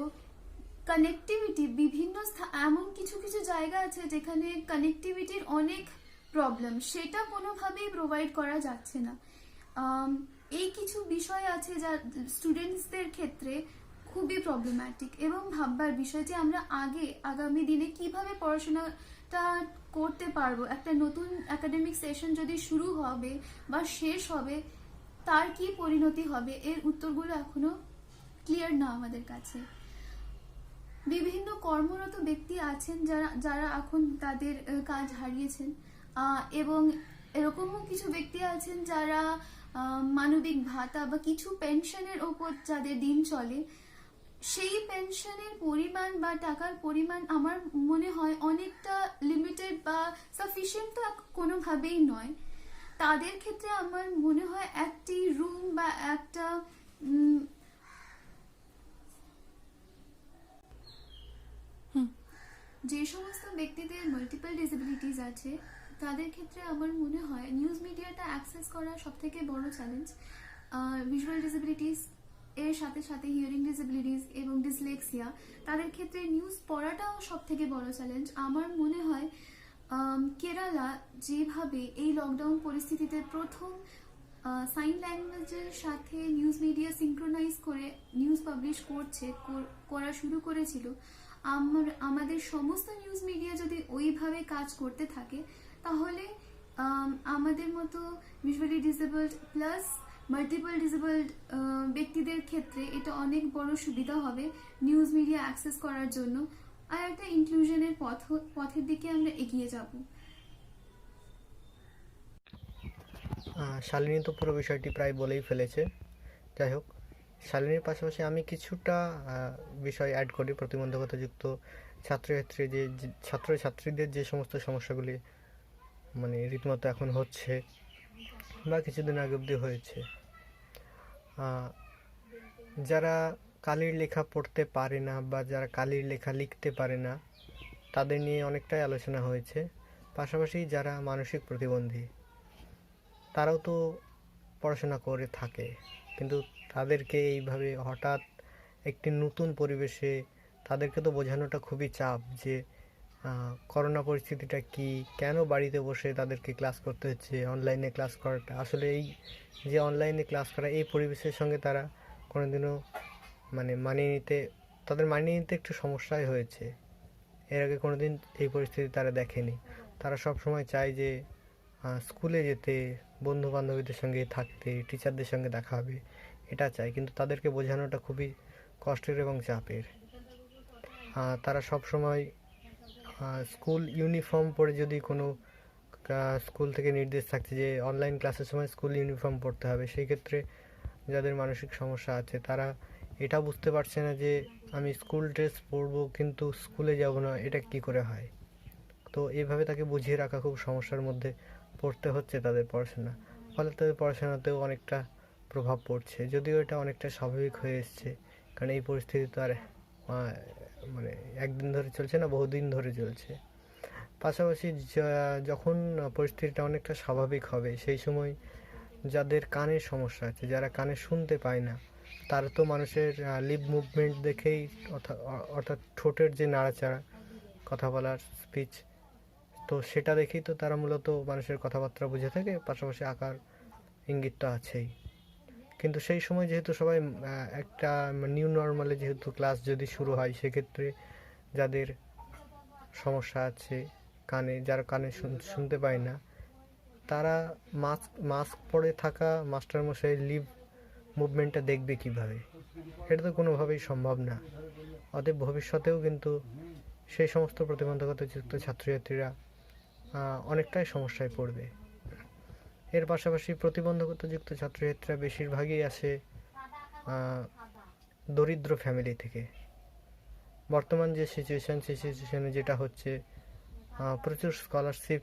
কানেক্টিভিটি বিভিন্ন এমন কিছু কিছু জায়গা আছে যেখানে কানেক্টিভিটির অনেক প্রবলেম, সেটা কোনোভাবেই প্রোভাইড করা যাচ্ছে না। এই কিছু বিষয় আছে যা স্টুডেন্টসদের ক্ষেত্রে খুবই প্রবলেম্যাটিক এবং ভাববার বিষয় যে আমরা আগামী দিনে কিভাবে পড়াশোনাটা করতে পারবো। একটা নতুন একাডেমিক সেশন যদি শুরু হবে বা শেষ হবে, তার কি পরিণতি হবে, এর উত্তরগুলো এখনো ক্লিয়ার না আমাদের কাছে। বিভিন্ন কর্মরত ব্যক্তি আছেন যারা এখন তাদের কাজ হারিয়েছেন, এবং এরকমও কিছু ব্যক্তি আছেন যারা মানবিক ভাতা বা কিছু পেনশনের ওপর যাদের দিন চলে, সেই পেনশনের পরিমাণ বা টাকার পরিমাণ আমার মনে হয় অনেকটা লিমিটেড বা সাফিসিয়েন্ট তো কোনোভাবেই নয়। তাদের ক্ষেত্রে আমার মনে হয় একটি রুম বা একটা যে সমস্ত ব্যক্তিদের মাল্টিপল ডিসেবিলিটিস আছে তাদের ক্ষেত্রে আমার মনে হয় নিউজ মিডিয়াটা অ্যাক্সেস করা সব থেকে বড় চ্যালেঞ্জ। ভিজুয়াল ডিসেবিলিটিস এর সাথে সাথে হিয়ারিং ডিসেবিলিটিস এবং ডিসলেক্সিয়া, তাদের ক্ষেত্রে নিউজ পড়াটাও সব থেকে বড় চ্যালেঞ্জ। আমার মনে হয় কেরালা যেভাবে এই লকডাউন পরিস্থিতিতে প্রথম সাইন ল্যাঙ্গুয়েজের সাথে নিউজ মিডিয়া সিঙ্ক্রোনাইজ করে নিউজ পাবলিশ করা শুরু করেছিল, আমাদের সমস্ত নিউজ মিডিয়া যদি ওইভাবে কাজ করতে থাকে তাহলে আমাদের মতো visually disabled plus multiple disabled ব্যক্তিদের ক্ষেত্রে এটা অনেক বড় সুবিধা হবে নিউজ মিডিয়া অ্যাক্সেস করার জন্য, আর একটা ইনক্লুশনের পথের দিকে আমরা এগিয়ে যাব। শালিনী তো পুরো বিষয়টি প্রায় বলেই ফেলেছে। যাই হোক, শালিনীর পাশাপাশি আমি কিছুটা বিষয় অ্যাড করি। প্রতিবন্ধকতাযুক্ত ছাত্রছাত্রীদের যে সমস্ত সমস্যাগুলি মানে রীতিমতো এখন হচ্ছে বা কিছুদিন আগে অবধি হয়েছে, যারা কালির লেখা পড়তে পারে না বা যারা কালির লেখা লিখতে পারে না তাদের নিয়ে অনেকটাই আলোচনা হয়েছে। পাশাপাশি যারা মানসিক প্রতিবন্ধী তারাও তো পড়াশোনা করে থাকে, কিন্তু তাদেরকে এইভাবে হঠাৎ একটি নতুন পরিবেশে তাদেরকে তো বোঝানোটা খুবই চাপ যে করোনা পরিস্থিতিটা কি, কেন বাড়িতে বসে তাদেরকে ক্লাস করতে হচ্ছে, অনলাইনে ক্লাস করাটা আসলে এই যে অনলাইনে ক্লাস করা এই পরিবেশের সঙ্গে তারা কোনোদিনও মানিয়ে নিতে একটু সমস্যাই হয়েছে। এর আগে কোনোদিন এই পরিস্থিতি তারা দেখেনি। তারা সব সময় চায় যে স্কুলে যেতে, বন্ধু বান্ধবীদের সঙ্গে থাকতে, টিচারদের সঙ্গে দেখা হবে, এটা চায়, কিন্তু তাদেরকে বোঝানোটা খুবই কষ্টের এবং চাপের। তারা সব সময় স্কুল ইউনিফর্ম পরে, যদি কোনো স্কুল থেকে নির্দেশ থাকছে যে অনলাইন ক্লাসের সময় স্কুল ইউনিফর্ম পরতে হবে, সেই ক্ষেত্রে যাদের মানসিক সমস্যা আছে তারা এটা বুঝতে পারছে না যে আমি স্কুল ড্রেস পরবো কিন্তু স্কুলে যাব না, এটা কি করে হয়। তো এইভাবে তাকে বুঝিয়ে রাখা খুব সমস্যার মধ্যে পড়তে হচ্ছে তাদের পড়াশোনা, ফলে তাদের পড়াশোনাতেও অনেকটা প্রভাব পড়ছে। যদিও এটা অনেকটা স্বাভাবিক হয়ে এসছে, কারণ এই পরিস্থিতি তো আর একদিন ধরে চলছে না, বহুদিন ধরে চলছে। পাশাপাশি যখন পরিস্থিতিটা অনেকটা স্বাভাবিক হবে, সেই সময় যাদের কানের সমস্যা আছে, যারা কানে শুনতে পায় না, তারা তো মানুষের লিপ মুভমেন্ট দেখেই, অর্থাৎ ঠোঁটের যে নাড়াচাড়া, কথা বলার স্পিচ, তো সেটা দেখেই তো তারা মূলত মানুষের কথাবার্তা বুঝে থাকে, পাশাপাশি আকার ইঙ্গিত তো আছেই। কিন্তু সেই সময় যেহেতু সবাই একটা নিউ নর্মালে যেহেতু ক্লাস যদি শুরু হয়, সেক্ষেত্রে যাদের সমস্যা আছে কানে, যারা কানে শুনতে পায় না, তারা মাস্ক পরে থাকা মাস্টারমশাইয়ের লিপ মুভমেন্টটা দেখবে কিভাবে? এটা তো কোনোভাবেই সম্ভব না। অতএব ভবিষ্যতেও কিন্তু সেই সমস্ত প্রতিবন্ধকতাযুক্ত ছাত্রছাত্রীরা অনেকটাই সমস্যায় পড়বে। এর পাশাপাশি প্রতিবন্ধকতাযুক্ত ছাত্রছাত্রীরা বেশিরভাগই আসে দরিদ্র ফ্যামিলি থেকে। বর্তমান যে সিচুয়েশান, সেই সিচুয়েশানে যেটা হচ্ছে, প্রচুর স্কলারশিপ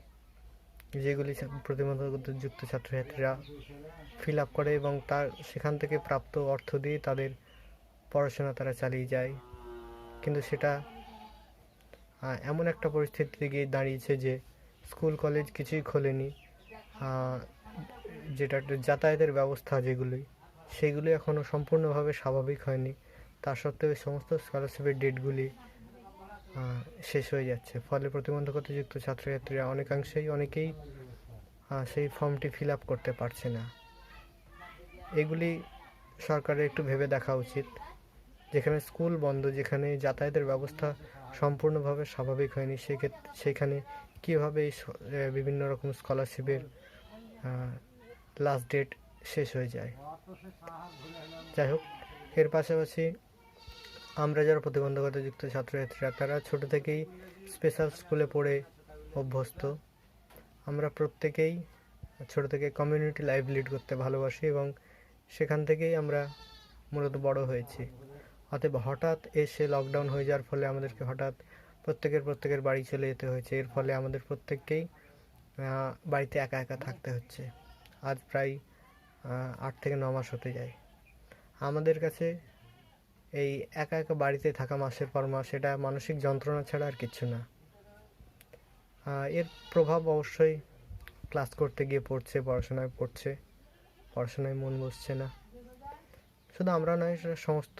যেগুলি প্রতিবন্ধকতাযুক্ত ছাত্রছাত্রীরা ফিল আপ করে এবং সেখান থেকে প্রাপ্ত অর্থ দিয়ে তাদের পড়াশোনা তারা চালিয়ে যায়। কিন্তু সেটা এমন একটা পরিস্থিতিতে গিয়ে দাঁড়িয়েছে যে স্কুল কলেজ কিছুই খোলেনি, যেটা যাতায়াতের ব্যবস্থা সেগুলি এখনও সম্পূর্ণভাবে স্বাভাবিক হয়নি। তা সত্ত্বেও সমস্ত স্কলারশিপের ডেটগুলি শেষ হয়ে যাচ্ছে, ফলে প্রতিবন্ধকতাযুক্ত ছাত্রছাত্রীরা অনেকেই সেই ফর্মটি ফিল আপ করতে পারছে না। এগুলি সরকারের একটু ভেবে দেখা উচিত। যেখানে স্কুল বন্ধ, যেখানে যাতায়াতের ব্যবস্থা সম্পূর্ণভাবে স্বাভাবিক হয়নি, সেখানে কীভাবে বিভিন্ন রকম স্কলারশিপের লাস্ট ডেট শেষ হয়ে যায়। যাই হোক, এর পাশাপাশি আমরা যারা প্রতিবন্ধকতাযুক্ত ছাত্রছাত্রীরা, তারা ছোটো থেকেই স্পেশাল স্কুলে পড়ে অভ্যস্ত। আমরা প্রত্যেকেই ছোটো থেকে কমিউনিটি লাইফ লিড করতে ভালোবাসি এবং সেখান থেকেই আমরা মূলত বড় হয়েছি। অতএব হঠাৎ এসে লকডাউন হয়ে যাওয়ার ফলে আমাদেরকে হঠাৎ প্রত্যেকের বাড়ি চলে যেতে হয়েছে। এর ফলে আমাদের প্রত্যেককেই বাড়িতে একা একা থাকতে হচ্ছে। আজ প্রায় 8 থেকে 9 মাস হতে যায়। আমাদের কাছে এই একা একা বাড়িতে থাকা মাসের পর মাস, এটা মানসিক যন্ত্রণা ছাড়া আর কিচ্ছু না। এর প্রভাব অবশ্যই ক্লাস করতে গিয়ে পড়ছে, পড়াশোনায় মন বসছে না। শুধু আমরা নয়, সেটা সমস্ত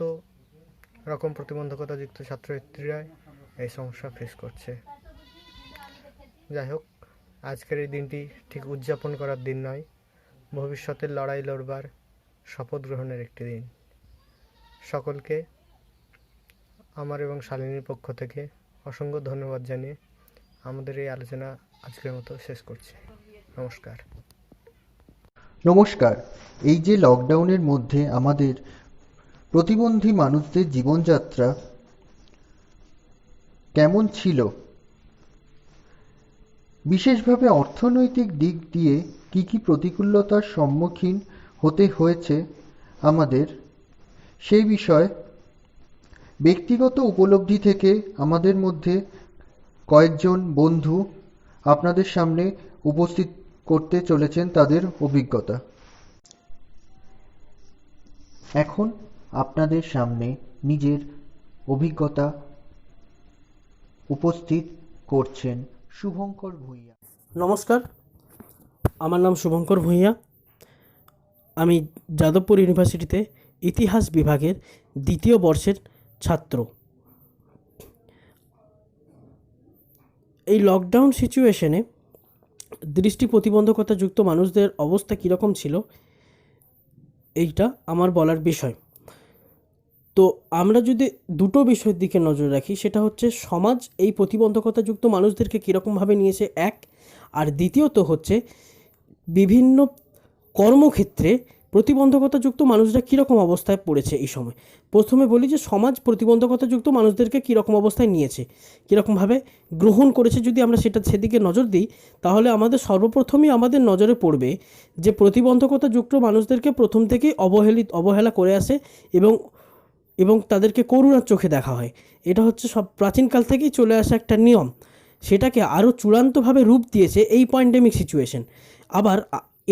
রকম প্রতিবন্ধকতাযুক্ত ছাত্রছাত্রীরাই এই সমস্যা ফেস করছে। যাই হোক, আজকের এই দিনটি ঠিক উদযাপন করার দিন নয়, ভবিষ্যতের লড়াই লড়বার শপথ গ্রহণের একটি দিন। সকলকে আমার এবং শালিনীর পক্ষ থেকে অসংখ্য ধন্যবাদ জানিয়ে আমাদের এই আলোচনা আজকের মতো শেষ করছি। নমস্কার। নমস্কার। এই যে লকডাউনের মধ্যে আমাদের প্রতিবন্ধী মানুষদের জীবনযাত্রা কেমন ছিল, বিশেষভাবে অর্থনৈতিক দিক দিয়ে কি কি প্রতিকূলতার সম্মুখীন হতে হয়েছে আমাদের, সেই বিষয়ে ব্যক্তিগত উপলব্ধি থেকে আমাদের মধ্যে কয়েকজন বন্ধু আপনাদের সামনে উপস্থিত করতে চলেছেন তাদের অভিজ্ঞতা। এখন আপনাদের সামনে নিজের অভিজ্ঞতা উপস্থিত করছেন শুভঙ্কর ভূঁইয়া। নমস্কার, আমার নাম শুভঙ্কর ভূঁইয়া। আমি যাদবপুর ইউনিভার্সিটিতে ইতিহাস বিভাগের 2য় বর্ষের ছাত্র। এই লকডাউন সিচুয়েশনে দৃষ্টি প্রতিবন্ধকতাযুক্ত মানুষদের অবস্থা কীরকম ছিল এইটা আমার বলার বিষয়। তো আমরা যদি দুটো বিষয়ের দিকে নজর রাখি, সেটা হচ্ছে সমাজ এই প্রতিবন্ধকতাযুক্ত মানুষদেরকে কীরকমভাবে নিয়েছে এক, আর দ্বিতীয়ত হচ্ছে বিভিন্ন কর্মক্ষেত্রে প্রতিবন্ধকতাযুক্ত মানুষরা কীরকম অবস্থায় পড়েছে এই সময়। প্রথমে বলি যে সমাজ প্রতিবন্ধকতাযুক্ত মানুষদেরকে কীরকম অবস্থায় নিয়েছে, কীরকমভাবে গ্রহণ করেছে। যদি আমরা সেদিকে নজর দিই, তাহলে আমাদের সর্বপ্রথমই আমাদের নজরে পড়বে যে প্রতিবন্ধকতাযুক্ত মানুষদেরকে প্রথম থেকেই অবহেলা করে আসে এবং তাদেরকে করুণার চোখে দেখা হয়। এটা হচ্ছে সব প্রাচীনকাল থেকেই চলে আসা একটা নিয়ম। সেটাকে আরও চূড়ান্তভাবে রূপ দিয়েছে এই প্যান্ডেমিক সিচুয়েশন। আবার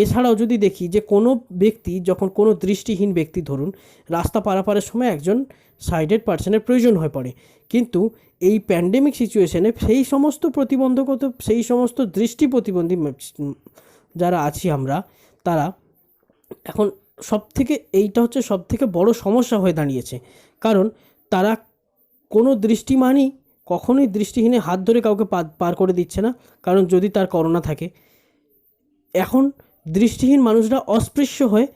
এছাড়াও যদি দেখি যে কোনো ব্যক্তি, যখন কোনো দৃষ্টিহীন ব্যক্তি ধরুন রাস্তা পারাপারের সময় একজন সাইডেড পার্সনের প্রয়োজন হয়ে পড়ে, কিন্তু এই প্যান্ডেমিক সিচুয়েশনে সেই সমস্ত দৃষ্টি প্রতিবন্ধী যারা আছি আমরা, তারা এখন এইটা হচ্ছে সবথেকে বড় সমস্যা হয়ে দাঁড়িয়েছে। কারণ তারা কোনো দৃষ্টিমানই কখনোই দৃষ্টিহীনে হাত ধরে কাউকে পার করে দিচ্ছে না, কারণ যদি তার করোনা থাকে। এখন দৃষ্টিহীন মানুষরা অস্পৃশ্য হয়ে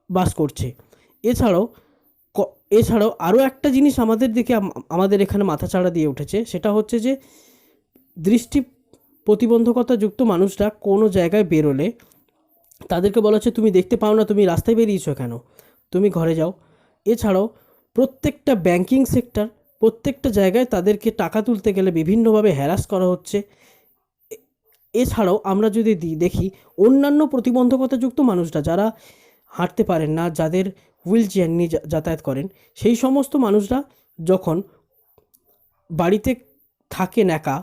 বাস করছে। এছাড়াও আরও একটা জিনিস আমাদের এখানে মাথাচাড়া দিয়ে উঠেছে, সেটা হচ্ছে যে দৃষ্টি প্রতিবন্ধকতাযুক্ত মানুষরা কোনো জায়গায় বেরোলে তাদেরকে বলা হচ্ছে তুমি দেখতে পাও না, তুমি রাস্তায় বেরিয়েছো কেন, তুমি ঘরে যাও। এছাড়াও প্রত্যেকটা ব্যাংকিং সেক্টর, প্রত্যেকটা জায়গায় তাদেরকে টাকা তুলতে গেলে বিভিন্নভাবে হ্যারাস করা হচ্ছে। এছাড়াও আমরা যদি দেখি অন্যান্য প্রতিবন্ধকতাযুক্ত মানুষরা যারা হাঁটতে পারেন না, যাদের হুইল চেয়ার নিয়ে যাতায়াত করেন, সেই সমস্ত মানুষরা যখন বাড়িতে থাকেন একা,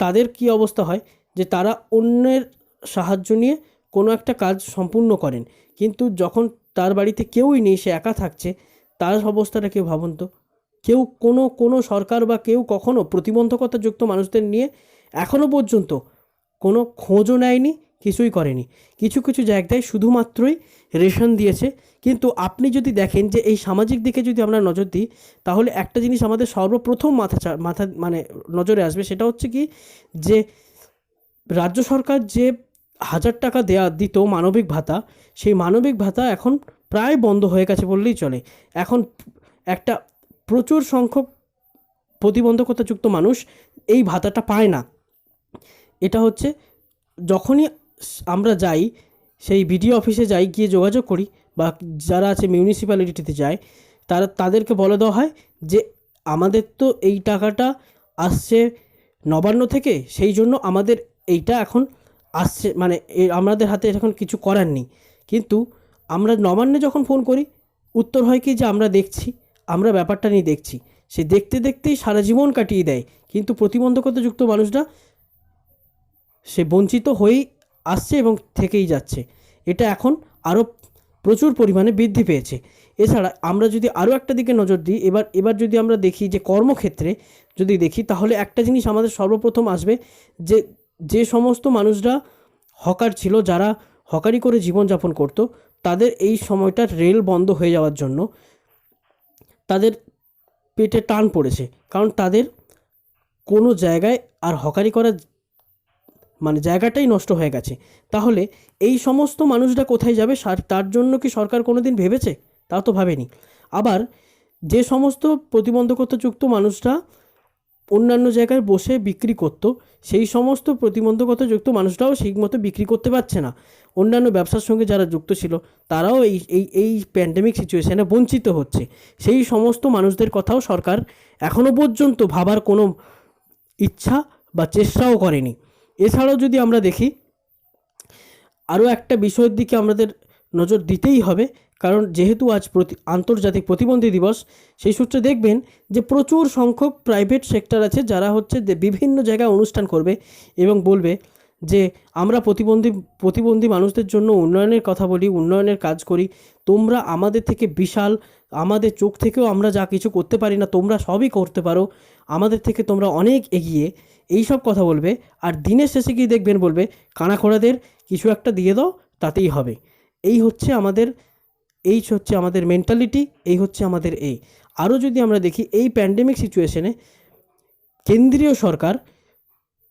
তাদের কি অবস্থা হয় যে তারা অন্যের সাহায্য নিয়ে কোনো একটা কাজ সম্পূর্ণ করেন, কিন্তু যখন তার বাড়িতে কেউই নেই, সে একা থাকছে, তার অবস্থাটা কেউ ভাবুন তো। কেউ কোনো সরকার বা কেউ কখনো প্রতিবন্ধকতাযুক্ত মানুষদের নিয়ে এখনও পর্যন্ত কোনো খোঁজও নেয়নি, কিছুই করেনি। কিছু কিছু জায়গায় শুধুমাত্রই রেশন দিয়েছে। কিন্তু আপনি যদি দেখেন যে এই সামাজিক দিকে যদি আমরা নজর দিই, তাহলে একটা জিনিস আমাদের সর্বপ্রথম নজরে আসবে, সেটা হচ্ছে কি যে রাজ্য সরকার যে 1000 টাকা দিত মানবিক ভাতা, সেই মানবিক ভাতা এখন প্রায় বন্ধ হয়ে গেছে বললেই চলে। এখন একটা প্রচুর সংখ্যক প্রতিবন্ধকতাযুক্ত মানুষ এই ভাতাটা পায় না। এটা হচ্ছে যখনই আমরা যাই, সেই বিডিও অফিসে যাই, গিয়ে যোগাযোগ করি, বা যারা আছে মিউনিসিপ্যালিটিতে যায়, তাদেরকে বলে দেওয়া হয় যে আমাদের তো এই টাকাটা আসছে নবান্ন থেকে, সেই জন্য আমাদের এইটা এখন আসছে, মানে আমাদের হাতে এখন কিছু করার নেই। কিন্তু আমরা নবান্নে যখন ফোন করি, উত্তর হয় কি যে আমরা ব্যাপারটা নিয়ে দেখছি। সে দেখতে দেখতেই সারা জীবন কাটিয়ে দেয়, কিন্তু প্রতিবন্ধকতাযুক্ত মানুষরা সে বঞ্চিত হয়েই আসছে এবং থেকেই যাচ্ছে। এটা এখন আরও প্রচুর পরিমাণে বৃদ্ধি পেয়েছে। এছাড়া আমরা যদি আরও একটা দিকে নজর দিই, এবার যদি আমরা দেখি যে কর্মক্ষেত্রে যদি দেখি, তাহলে একটা জিনিস আমাদের সর্বপ্রথম আসবে যে সমস্ত মানুষরা হকার ছিল, যারা হকারি করে জীবনযাপন করত, তাদের এই সময়টা রেল বন্ধ হয়ে যাওয়ার জন্য তাদের পেটে টান পড়েছে। কারণ তাদের কোনো জায়গায় আর হকারি করার জায়গাটাই নষ্ট হয়ে গেছে। তাহলে এই সমস্ত মানুষরা কোথায় যাবে, তার জন্য কি সরকার কোনো দিন ভেবেছে? তা তো ভাবেনি। আবার যে সমস্ত প্রতিবন্ধকতাযুক্ত মানুষরা অন্যান্য জায়গায় বসে বিক্রি করতো, সেই সমস্ত প্রতিবন্ধকতাযুক্ত মানুষরাও ঠিক মতো বিক্রি করতে পারছে না। অন্যান্য ব্যবসার সঙ্গে যারা যুক্ত ছিল তারাও এই এই এই প্যান্ডেমিক সিচুয়েশানে বঞ্চিত হচ্ছে। সেই সমস্ত মানুষদের কথাও সরকার এখনও পর্যন্ত ভাবার কোনো ইচ্ছা বা চেষ্টাও করেনি। এছাড়াও যদি আমরা দেখি, আরও একটা বিষয়ের দিকে আমাদের নজর দিতেই হবে, কারণ যেহেতু আজ আন্তর্জাতিক প্রতিবন্ধী দিবস, সেই সূত্রে দেখবেন যে প্রচুর সংখ্যক প্রাইভেট সেক্টর আছে যারা হচ্ছে যে বিভিন্ন জায়গায় অনুষ্ঠান করবে এবং বলবে যে আমরা প্রতিবন্ধী মানুষদের জন্য উন্নয়নের কথা বলি, উন্নয়নের কাজ করি, তোমরা আমাদের থেকে বিশাল, আমাদের চোখ থেকেও আমরা যা কিছু করতে পারি না তোমরা সবই করতে পারো, আমাদের থেকে তোমরা অনেক এগিয়ে, এই সব কথা বলবে। আর দিনের শেষে গিয়ে দেখবেন বলবে কানাখোড়াদের কিছু একটা দিয়ে দাও তাতেই হবে। এই হচ্ছে আমাদের মেন্টালিটি, এই হচ্ছে আমাদের এই। আরও যদি আমরা দেখি, এই প্যান্ডেমিক সিচুয়েশনে কেন্দ্রীয় সরকার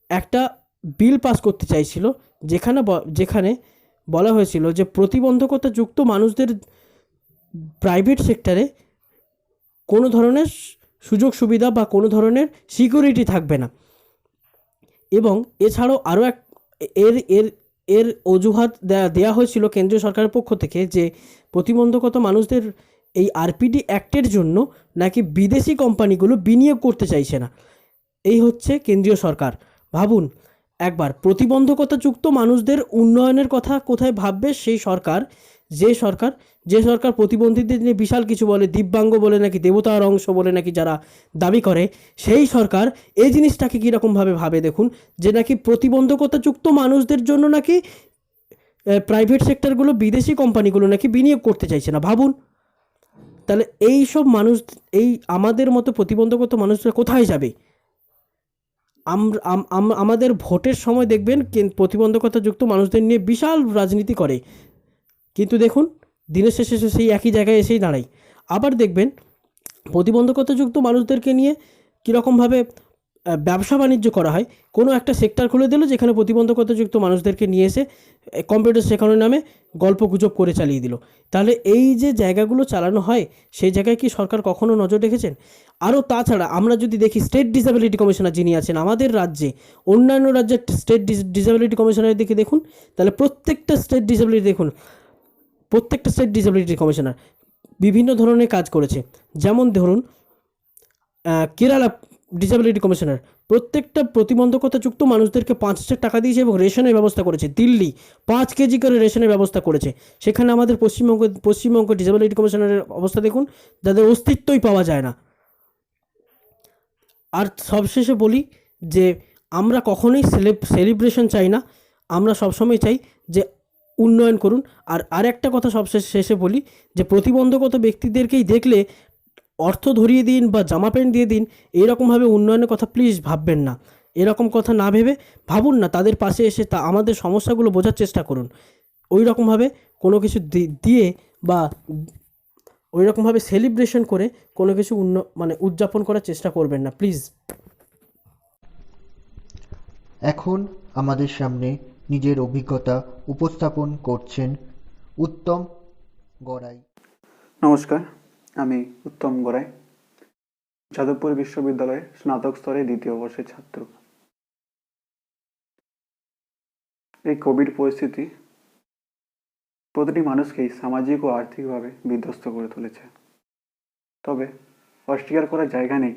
একটা বিল পাস করতে চাইছিল, যেখানে বলা হয়েছিল যে প্রতিবন্ধকতাযুক্ত মানুষদের প্রাইভেট সেক্টরে কোনো ধরনের সুযোগ সুবিধা বা কোনো ধরনের সিকিউরিটি থাকবে না। এবং এছাড়াও আরও এর এর এর অজুহাত দেওয়া হয়েছিল কেন্দ্রীয় সরকারের পক্ষ থেকে যে প্রতিবন্ধকতা মানুষদের এই আরপিডি অ্যাক্টের জন্য নাকি বিদেশি কোম্পানিগুলো বিনিয়োগ করতে চাইছে না। এই হচ্ছে কেন্দ্রীয় সরকার। ভাবুন একবার, প্রতিবন্ধকতাযুক্ত মানুষদের উন্নয়নের কথা কোথায় ভাববে সেই সরকার, যে সরকার প্রতিবন্ধীদের নিয়ে বিশাল কিছু বলে, দিব্যাঙ্গ বলে নাকি দেবতার অংশ বলে নাকি যারা দাবি করে, সেই সরকার এই জিনিসটাকে কীরকমভাবে ভাবে দেখুন, যে নাকি প্রতিবন্ধকতাযুক্ত মানুষদের জন্য নাকি প্রাইভেট সেক্টরগুলো, বিদেশি কোম্পানিগুলো নাকি বিনিয়োগ করতে চাইছে না। ভাবুন তাহলে এই সব মানুষ, এই আমাদের মতো প্রতিবন্ধকতা মানুষরা কোথায় যাবে? আমাদের ভোটের সময় দেখবেন প্রতিবন্ধকতাযুক্ত মানুষদের নিয়ে বিশাল রাজনীতি করে, কিন্তু দেখুন দিনের শেষে সেই একই জায়গায় এসেই দাঁড়ায়। আবার দেখবেন প্রতিবন্ধকতাযুক্ত মানুষদেরকে নিয়ে কীরকমভাবে ব্যবসা বাণিজ্য করা হয়। কোনো একটা সেক্টর খুলে দিল যেখানে প্রতিবন্ধকতাযুক্ত মানুষদেরকে নিয়ে এসে কম্পিউটার শেখানোর নামে গল্পগুজব করে চালিয়ে দিল। তাহলে এই যে জায়গাগুলো চালানো হয়, সেই জায়গায় কি সরকার কখনো নজর রেখেছেন? আরও তাছাড়া আমরা যদি দেখি, স্টেট ডিসেবিলিটি কমিশনার যিনি আছেন আমাদের রাজ্যে, অন্যান্য রাজ্যের স্টেট ডিসেবিলিটি কমিশনারের দিকে দেখুন, তাহলে প্রত্যেকটা স্টেট ডিসেবিলিটি কমিশনার বিভিন্ন ধরনের কাজ করেছে। যেমন ধরুন কেরালা ডিসেবিলিটি কমিশনার প্রত্যেকটা প্রতিবন্ধকতাযুক্ত মানুষদেরকে 5,000 টাকা দিয়েছে এবং রেশনের ব্যবস্থা করেছে। দিল্লি 5 কেজি করে রেশনের ব্যবস্থা করেছে। সেখানে আমাদের পশ্চিমবঙ্গ ডিসেবিলিটি কমিশনারের অবস্থা দেখুন, যাদের অস্তিত্বই পাওয়া যায় না। আর সবশেষে বলি যে আমরা কখনোই সেলিব্রেশন চাই না, আমরা সবসময় চাই যে উন্নয়ন করুন। আর একটা কথা শেষে বলি যে প্রতিবন্ধকতা ব্যক্তিদেরকেই দেখলে অর্থ ধরিয়ে দিন বা জামা প্যান্ট দিয়ে দিন, এইরকমভাবে উন্নয়নের কথা প্লিজ ভাববেন না। এরকম কথা না ভেবে ভাবুন না, তাদের পাশে এসে আমাদের সমস্যাগুলো বোঝার চেষ্টা করুন। ওই রকমভাবে কোনো কিছু দিয়ে বা ওই রকমভাবে সেলিব্রেশন করে কোনো কিছু উদযাপন করার চেষ্টা করবেন না প্লিজ। এখন আমাদের সামনে নিজের অভিজ্ঞতা উপস্থাপন করছেন উত্তম গড়াই। নমস্কার, আমি উত্তম গড়াই, যাদবপুর বিশ্ববিদ্যালয়ের স্নাতক স্তরে 2য় বর্ষের ছাত্র। এই কোভিড পরিস্থিতি প্রতিটি মানুষকেই সামাজিক ও আর্থিকভাবে বিধ্বস্ত করে তুলেছে। তবে অস্বীকার করার জায়গা নেই,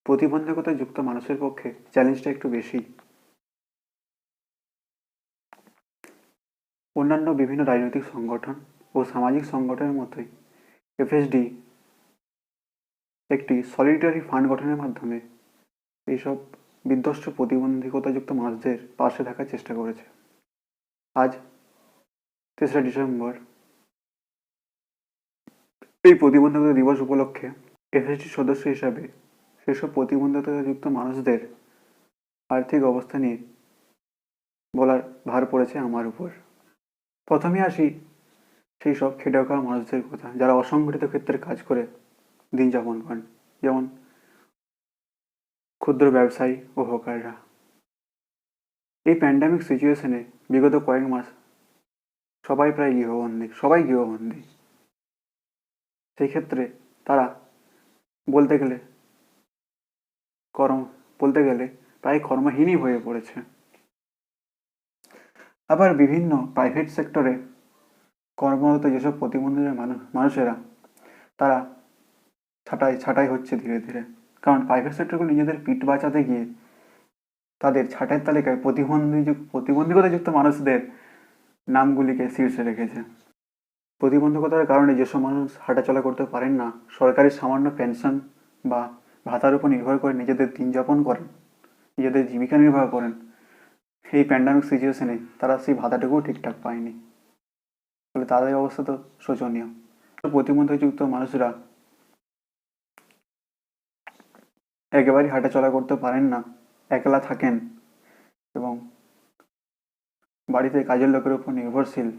প্রতিবন্ধকতাযুক্ত মানুষের পক্ষে চ্যালেঞ্জটা একটু বেশি। অন্যান্য বিভিন্ন রাজনৈতিক সংগঠন ও সামাজিক সংগঠনের মতোই এফএসডি একটি সলিডারি ফান্ড গঠনের মাধ্যমে এইসব বিধ্বস্ত প্রতিবন্ধকতাযুক্ত মানুষদের পাশে থাকার চেষ্টা করেছে। আজ 3রা ডিসেম্বর এই প্রতিবন্ধকতা দিবস উপলক্ষে এফএসডির সদস্য হিসাবে সেসব প্রতিবন্ধকতাযুক্ত মানুষদের আর্থিক অবস্থা নিয়ে বলার ভার পড়েছে আমার উপর। প্রথমে আসি সেই সব খেটে খাওয়া মানুষদের কথা, যারা অসংগঠিত ক্ষেত্রে কাজ করে দিন যাপন করেন, যেমন ক্ষুদ্র ব্যবসায়ী ও হকাররা। এই প্যান্ডামিক সিচুয়েশনে বিগত কয়েক মাস সবাই গৃহবন্দী। সেই ক্ষেত্রে তারা বলতে গেলে বলতে গেলে প্রায় কর্মহীনই হয়ে পড়েছে। আবার বিভিন্ন প্রাইভেট সেক্টরে কর্মরত যেসব প্রতিবন্ধী মানুষেরা তারা ছাঁটাই হচ্ছে ধীরে ধীরে। কারণ প্রাইভেট সেক্টরগুলো নিজেদের পিঠ বাঁচাতে গিয়ে তাদের ছাঁটাইয়ের তালিকায় প্রতিবন্ধকতাযুক্ত মানুষদের নামগুলিকে শীর্ষে রেখেছে। প্রতিবন্ধকতার কারণে যেসব মানুষ হাঁটাচলা করতে পারেন না, সরকারি সামান্য পেনশন বা ভাতার উপর নির্ভর করে নিজেদের দিন যাপন করেন, নিজেদের জীবিকা নির্বাহ করেন, এই প্যান্ডামিক সিচুয়েশনে তারা সেই ভাতাটুকুও ঠিকঠাক পায়নি। ফলে তাদের অবস্থা তো শোচনীয়। প্রতিবন্ধকযুক্ত মানুষরা একেবারেই হাঁটাচলা করতে পারেন না, একলা থাকেন এবং বাড়িতে কাজের লোকের উপর নির্ভরশীল।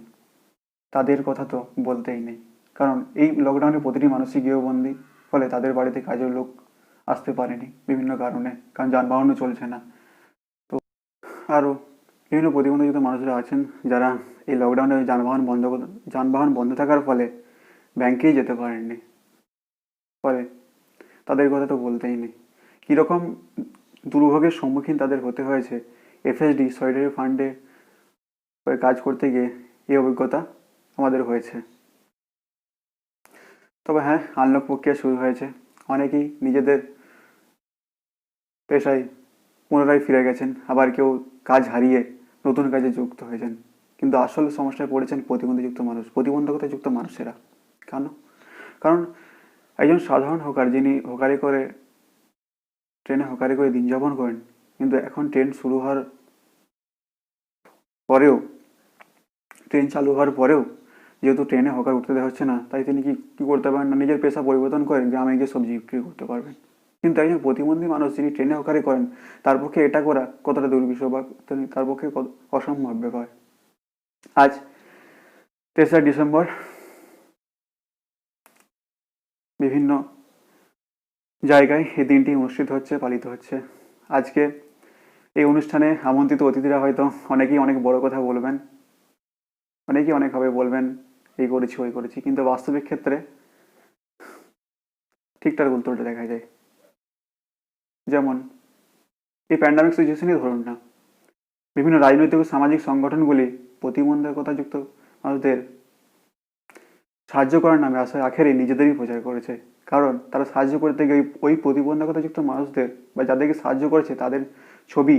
তাদের কথা তো বলতেই নেই, কারণ এই লকডাউনে প্রতিটি মানুষই গৃহবন্দী। ফলে তাদের বাড়িতে কাজের লোক আসতে পারেনি বিভিন্ন কারণে, কারণ যানবাহনও চলছে না। তো আরও বিভিন্ন প্রতিবন্ধকযুক্ত মানুষরা আছেন যারা এই লকডাউনে যানবাহন বন্ধ থাকার ফলে ব্যাংকেই যেতে পারেননি। ফলে তাদের কথা তো বলতেই নেই। কীরকম দুর্ভোগের সম্মুখীন তাদের হতে হয়েছে এফএসডি সলিডারি ফান্ডে কাজ করতে গিয়ে এই অভিজ্ঞতা আমাদের হয়েছে। তবে হ্যাঁ, আনলক প্রক্রিয়া শুরু হয়েছে। অনেকেই নিজেদের পেশায় পুনরায় ফিরে গেছেন, আবার কেউ কাজ হারিয়ে নতুন কাজে যুক্ত হয়েছেন। কিন্তু আসল সমস্যায় পড়েছেন প্রতিবন্ধকতাযুক্ত মানুষেরা। কেন? কারণ একজন সাধারণ হোকার, যিনি ট্রেনে হোকারি করে দিন যাপন করেন, কিন্তু এখন ট্রেন চালু হওয়ার পরেও যেহেতু ট্রেনে হকার উঠতে দেওয়া হচ্ছে না, তাই তিনি কি করতে পারেন না, নিজের পেশা পরিবর্তন করেন, গ্রামে গিয়ে সবজি বিক্রি করতে পারবেন। কিন্তু একজন প্রতিবন্ধী মানুষ যিনি ট্রেনে হকারি করেন, তার পক্ষে এটা করা কতটা দুর্বিষহ বা তার পক্ষে অসম্ভব ব্যাপার। আজ 3রা ডিসেম্বর বিভিন্ন জায়গায় এই দিনটি অনুষ্ঠিত হচ্ছে, পালিত হচ্ছে। আজকে এই অনুষ্ঠানে আমন্ত্রিত অতিথিরা হয়তো অনেকেই অনেক বড় কথা বলবেন, অনেকেই অনেকভাবে বলবেন এই করেছি ওই করেছি, কিন্তু বাস্তবিক ক্ষেত্রে ঠিকঠাক উল্টোটা দেখা যায়। যেমন এই প্যান্ডামিক সিচুয়েশনই ধরুন না, বিভিন্ন রাজনৈতিক ও সামাজিক সংগঠনগুলি প্রতিবন্ধকতাযুক্ত মানুষদের সাহায্য করার নামে আখেরে নিজেদেরই প্রচার করেছে। কারণ তারা সাহায্য করতে গিয়ে ওই প্রতিবন্ধকতাযুক্ত মানুষদের বা যাদেরকে সাহায্য করেছে তাদের ছবি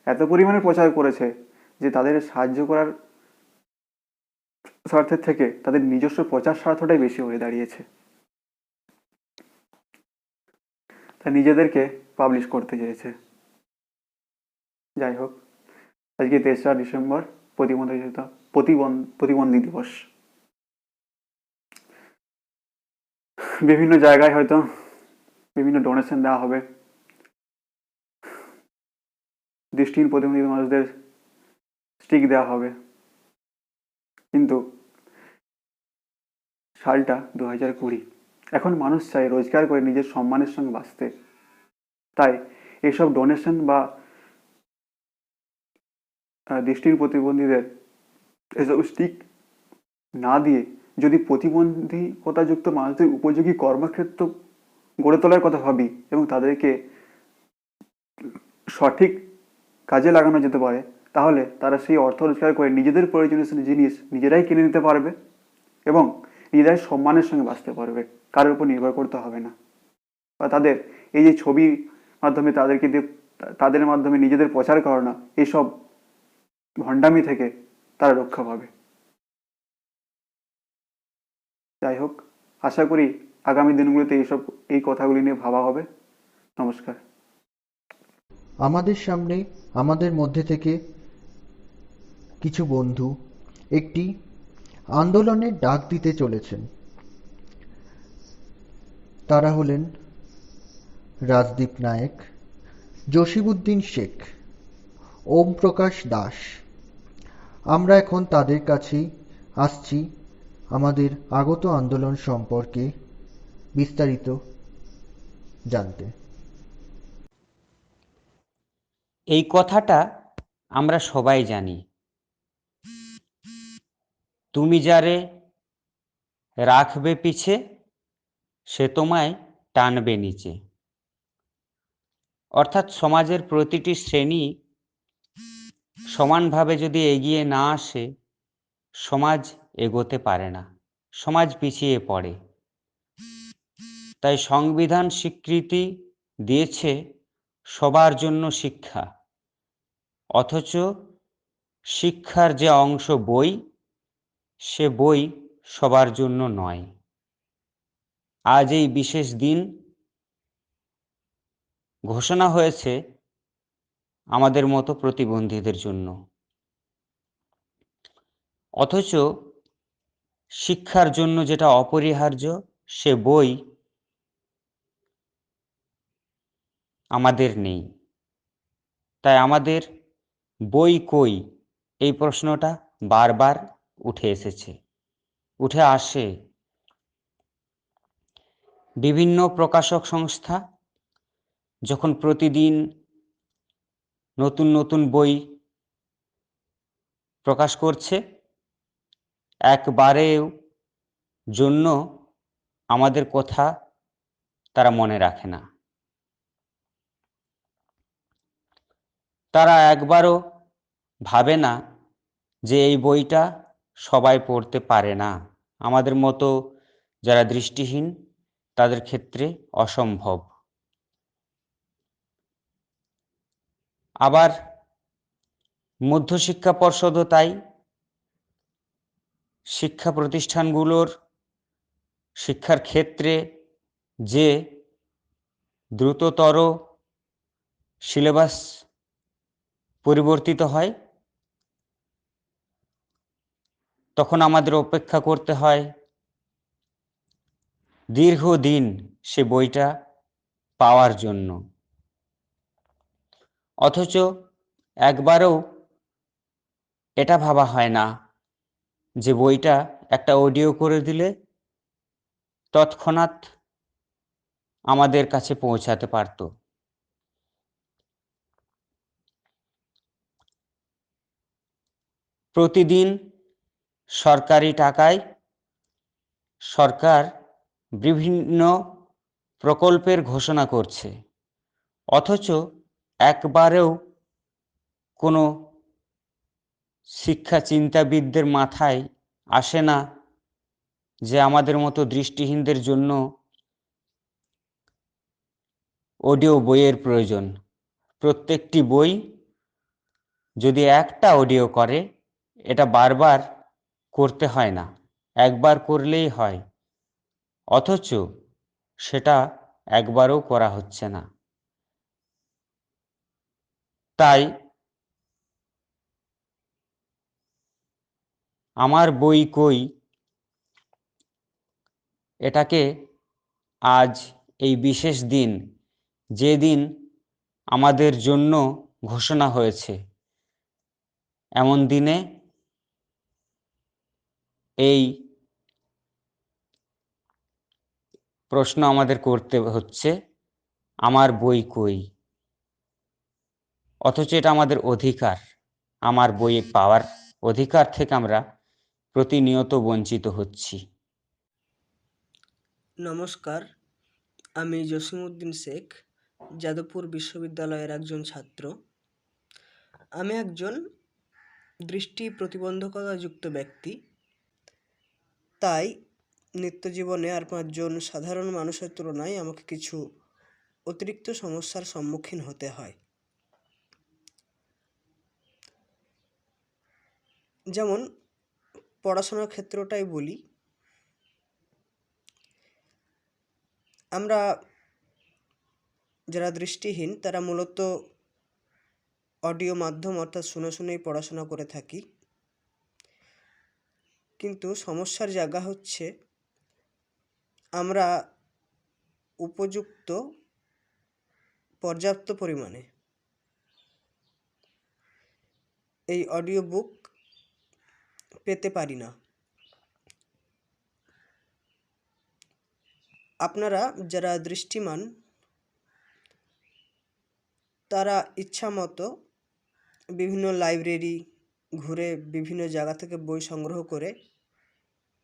এত পরিমাণে প্রচার করেছে যে তাদের সাহায্য করার স্বার্থের থেকে তাদের নিজস্ব প্রচার স্বার্থটাই বেশি হয়ে দাঁড়িয়েছে। তা নিজেদেরকে পাবলিশ করতে চেয়েছে। যাই হোক, আজকে 3রা ডিসেম্বর প্রতিবন্ধী দিবস। বিভিন্ন জায়গায় হয়তো বিভিন্ন ডোনেশন দেওয়া হবে, দৃষ্টিহীন প্রতিবন্ধী মানুষদের স্টিক দেওয়া হবে। কিন্তু সালটা 2020, এখন মানুষ চায় রোজগার করে নিজের সম্মানের সঙ্গে বাঁচতে। তাই এসব ডোনেশন বা দৃষ্টিহীন প্রতিবন্ধীদের এসব স্টিক না দিয়ে যদি প্রতিবন্ধকতাযুক্ত মানুষদের উপযোগী কর্মক্ষেত্র গড়ে তোলার কথা ভাবি এবং তাদেরকে সঠিক কাজে লাগানো যেতে পারে, তাহলে তারা সেই অর্থ রোজগার করে নিজেদের প্রয়োজনীয় জিনিস নিজেরাই কিনে নিতে পারবে এবং নিজেরাই সম্মানের সঙ্গে বাঁচতে পারবে, কারোর উপর নির্ভর করতে হবে না। বা তাদের এই যে ছবির মাধ্যমে তাদের মাধ্যমে নিজেদের প্রচার করানো, এইসব ভণ্ডামি থেকে তারা রক্ষা পাবে। যাই হোক, আশা করি আগামী দিনগুলোতে এই কথাগুলি নিয়ে ভাবা হবে। নমস্কার। আমাদের সামনে আমাদের মধ্যে থেকে কিছু বন্ধু একটি আন্দোলনের ডাক দিতে চলেছেন। তারা হলেন রাজদীপ নায়েক, জসিমউদ্দিন শেখ, ওম প্রকাশ দাস। আমরা এখন তাদের কাছেই আসছি আমাদের আগত আন্দোলন সম্পর্কে বিস্তারিত জানতে। এই কথাটা আমরা সবাই জানি, তুমি যারে রাখবে পিছে সে তোমায় টানবে নিচে। অর্থাৎ সমাজের প্রতিটি শ্রেণী সমানভাবে যদি এগিয়ে না আসে, সমাজ এগোতে পারে না, সমাজ পিছিয়ে পড়ে। তাই সংবিধান স্বীকৃতি দিয়েছে সবার জন্য শিক্ষা, অথচ শিক্ষার যে অংশ বই, সে বই সবার জন্য নয়। আজ এই বিশেষ দিন ঘোষণা হয়েছে আমাদের মতো প্রতিবন্ধীদের জন্য, অথচ শিক্ষার জন্য যেটা অপরিহার্য সে বই আমাদের নেই। তাই আমাদের বই কই, এই প্রশ্নটা বারবার উঠে এসেছে, উঠে আসে। বিভিন্ন প্রকাশক সংস্থা যখন প্রতিদিন নতুন নতুন বই প্রকাশ করছে, একবারেও জন্য আমাদের কথা তারা মনে রাখে না। তারা একবারও ভাবে না যে এই বইটা সবাই পড়তে পারে না, আমাদের মতো যারা দৃষ্টিহীন তাদের ক্ষেত্রে অসম্ভব। আবার মধ্যশিক্ষা পর্ষদও তাই শিক্ষা প্রতিষ্ঠানগুলোর শিক্ষার ক্ষেত্রে যে দ্রুততর সিলেবাস পরিবর্তিত হয়, তখন আমাদের অপেক্ষা করতে হয় দীর্ঘদিন সে বইটা পাওয়ার জন্য। অথচ একবারও এটা ভাবা হয় না যে বইটা একটা অডিও করে দিলে তৎক্ষণাৎ আমাদের কাছে পৌঁছাতে পারত। প্রতিদিন সরকারি টাকায় সরকার বিভিন্ন প্রকল্পের ঘোষণা করছে, অথচ একবারেও কোনো শিক্ষা চিন্তাবিদদের মাথায় আসে না যে আমাদের মতো দৃষ্টিহীনদের জন্য অডিও বইয়ের প্রয়োজন। প্রত্যেকটি বই যদি একটা অডিও করে, এটা বারবার করতে হয় না, একবার করলেই হয়, অথচ সেটা একবারও করা হচ্ছে না। তাই আমার বই কই এটাকে আজ এই বিশেষ দিন, যেদিন আমাদের জন্য ঘোষণা হয়েছে, এমন দিনে এই প্রশ্ন আমাদের করতে হচ্ছে, আমার বই কই? অথচ এটা আমাদের অধিকার। আমার বই পাওয়ার অধিকার থেকে আমরা প্রতিনিয়ত বঞ্চিত হচ্ছি। নমস্কার, আমি জসিমউদ্দিন শেখ, যাদবপুর বিশ্ববিদ্যালয়ের একজন ছাত্র। আমি একজন দৃষ্টি প্রতিবন্ধকতাযুক্ত ব্যক্তি, তাই নিত্যজীবনে আর 5 জন সাধারণ মানুষের তুলনায় আমাকে কিছু অতিরিক্ত সমস্যার সম্মুখীন হতে হয়। যেমন পড়াশোনার ক্ষেত্রটাই বলি, আমরা যারা দৃষ্টিহীন তারা মূলত অডিও মাধ্যম অর্থাৎ শুনে শুনেই পড়াশোনা করে থাকি, কিন্তু সমস্যার জায়গা হচ্ছে আমরা উপযুক্ত পর্যাপ্ত পরিমাণে এই অডিও বুক পেতে পারি না। আপনারা যারা দৃষ্টিমান তারা ইচ্ছা মতো বিভিন্ন লাইব্রেরি ঘুরে বিভিন্ন জায়গা থেকে বই সংগ্রহ করে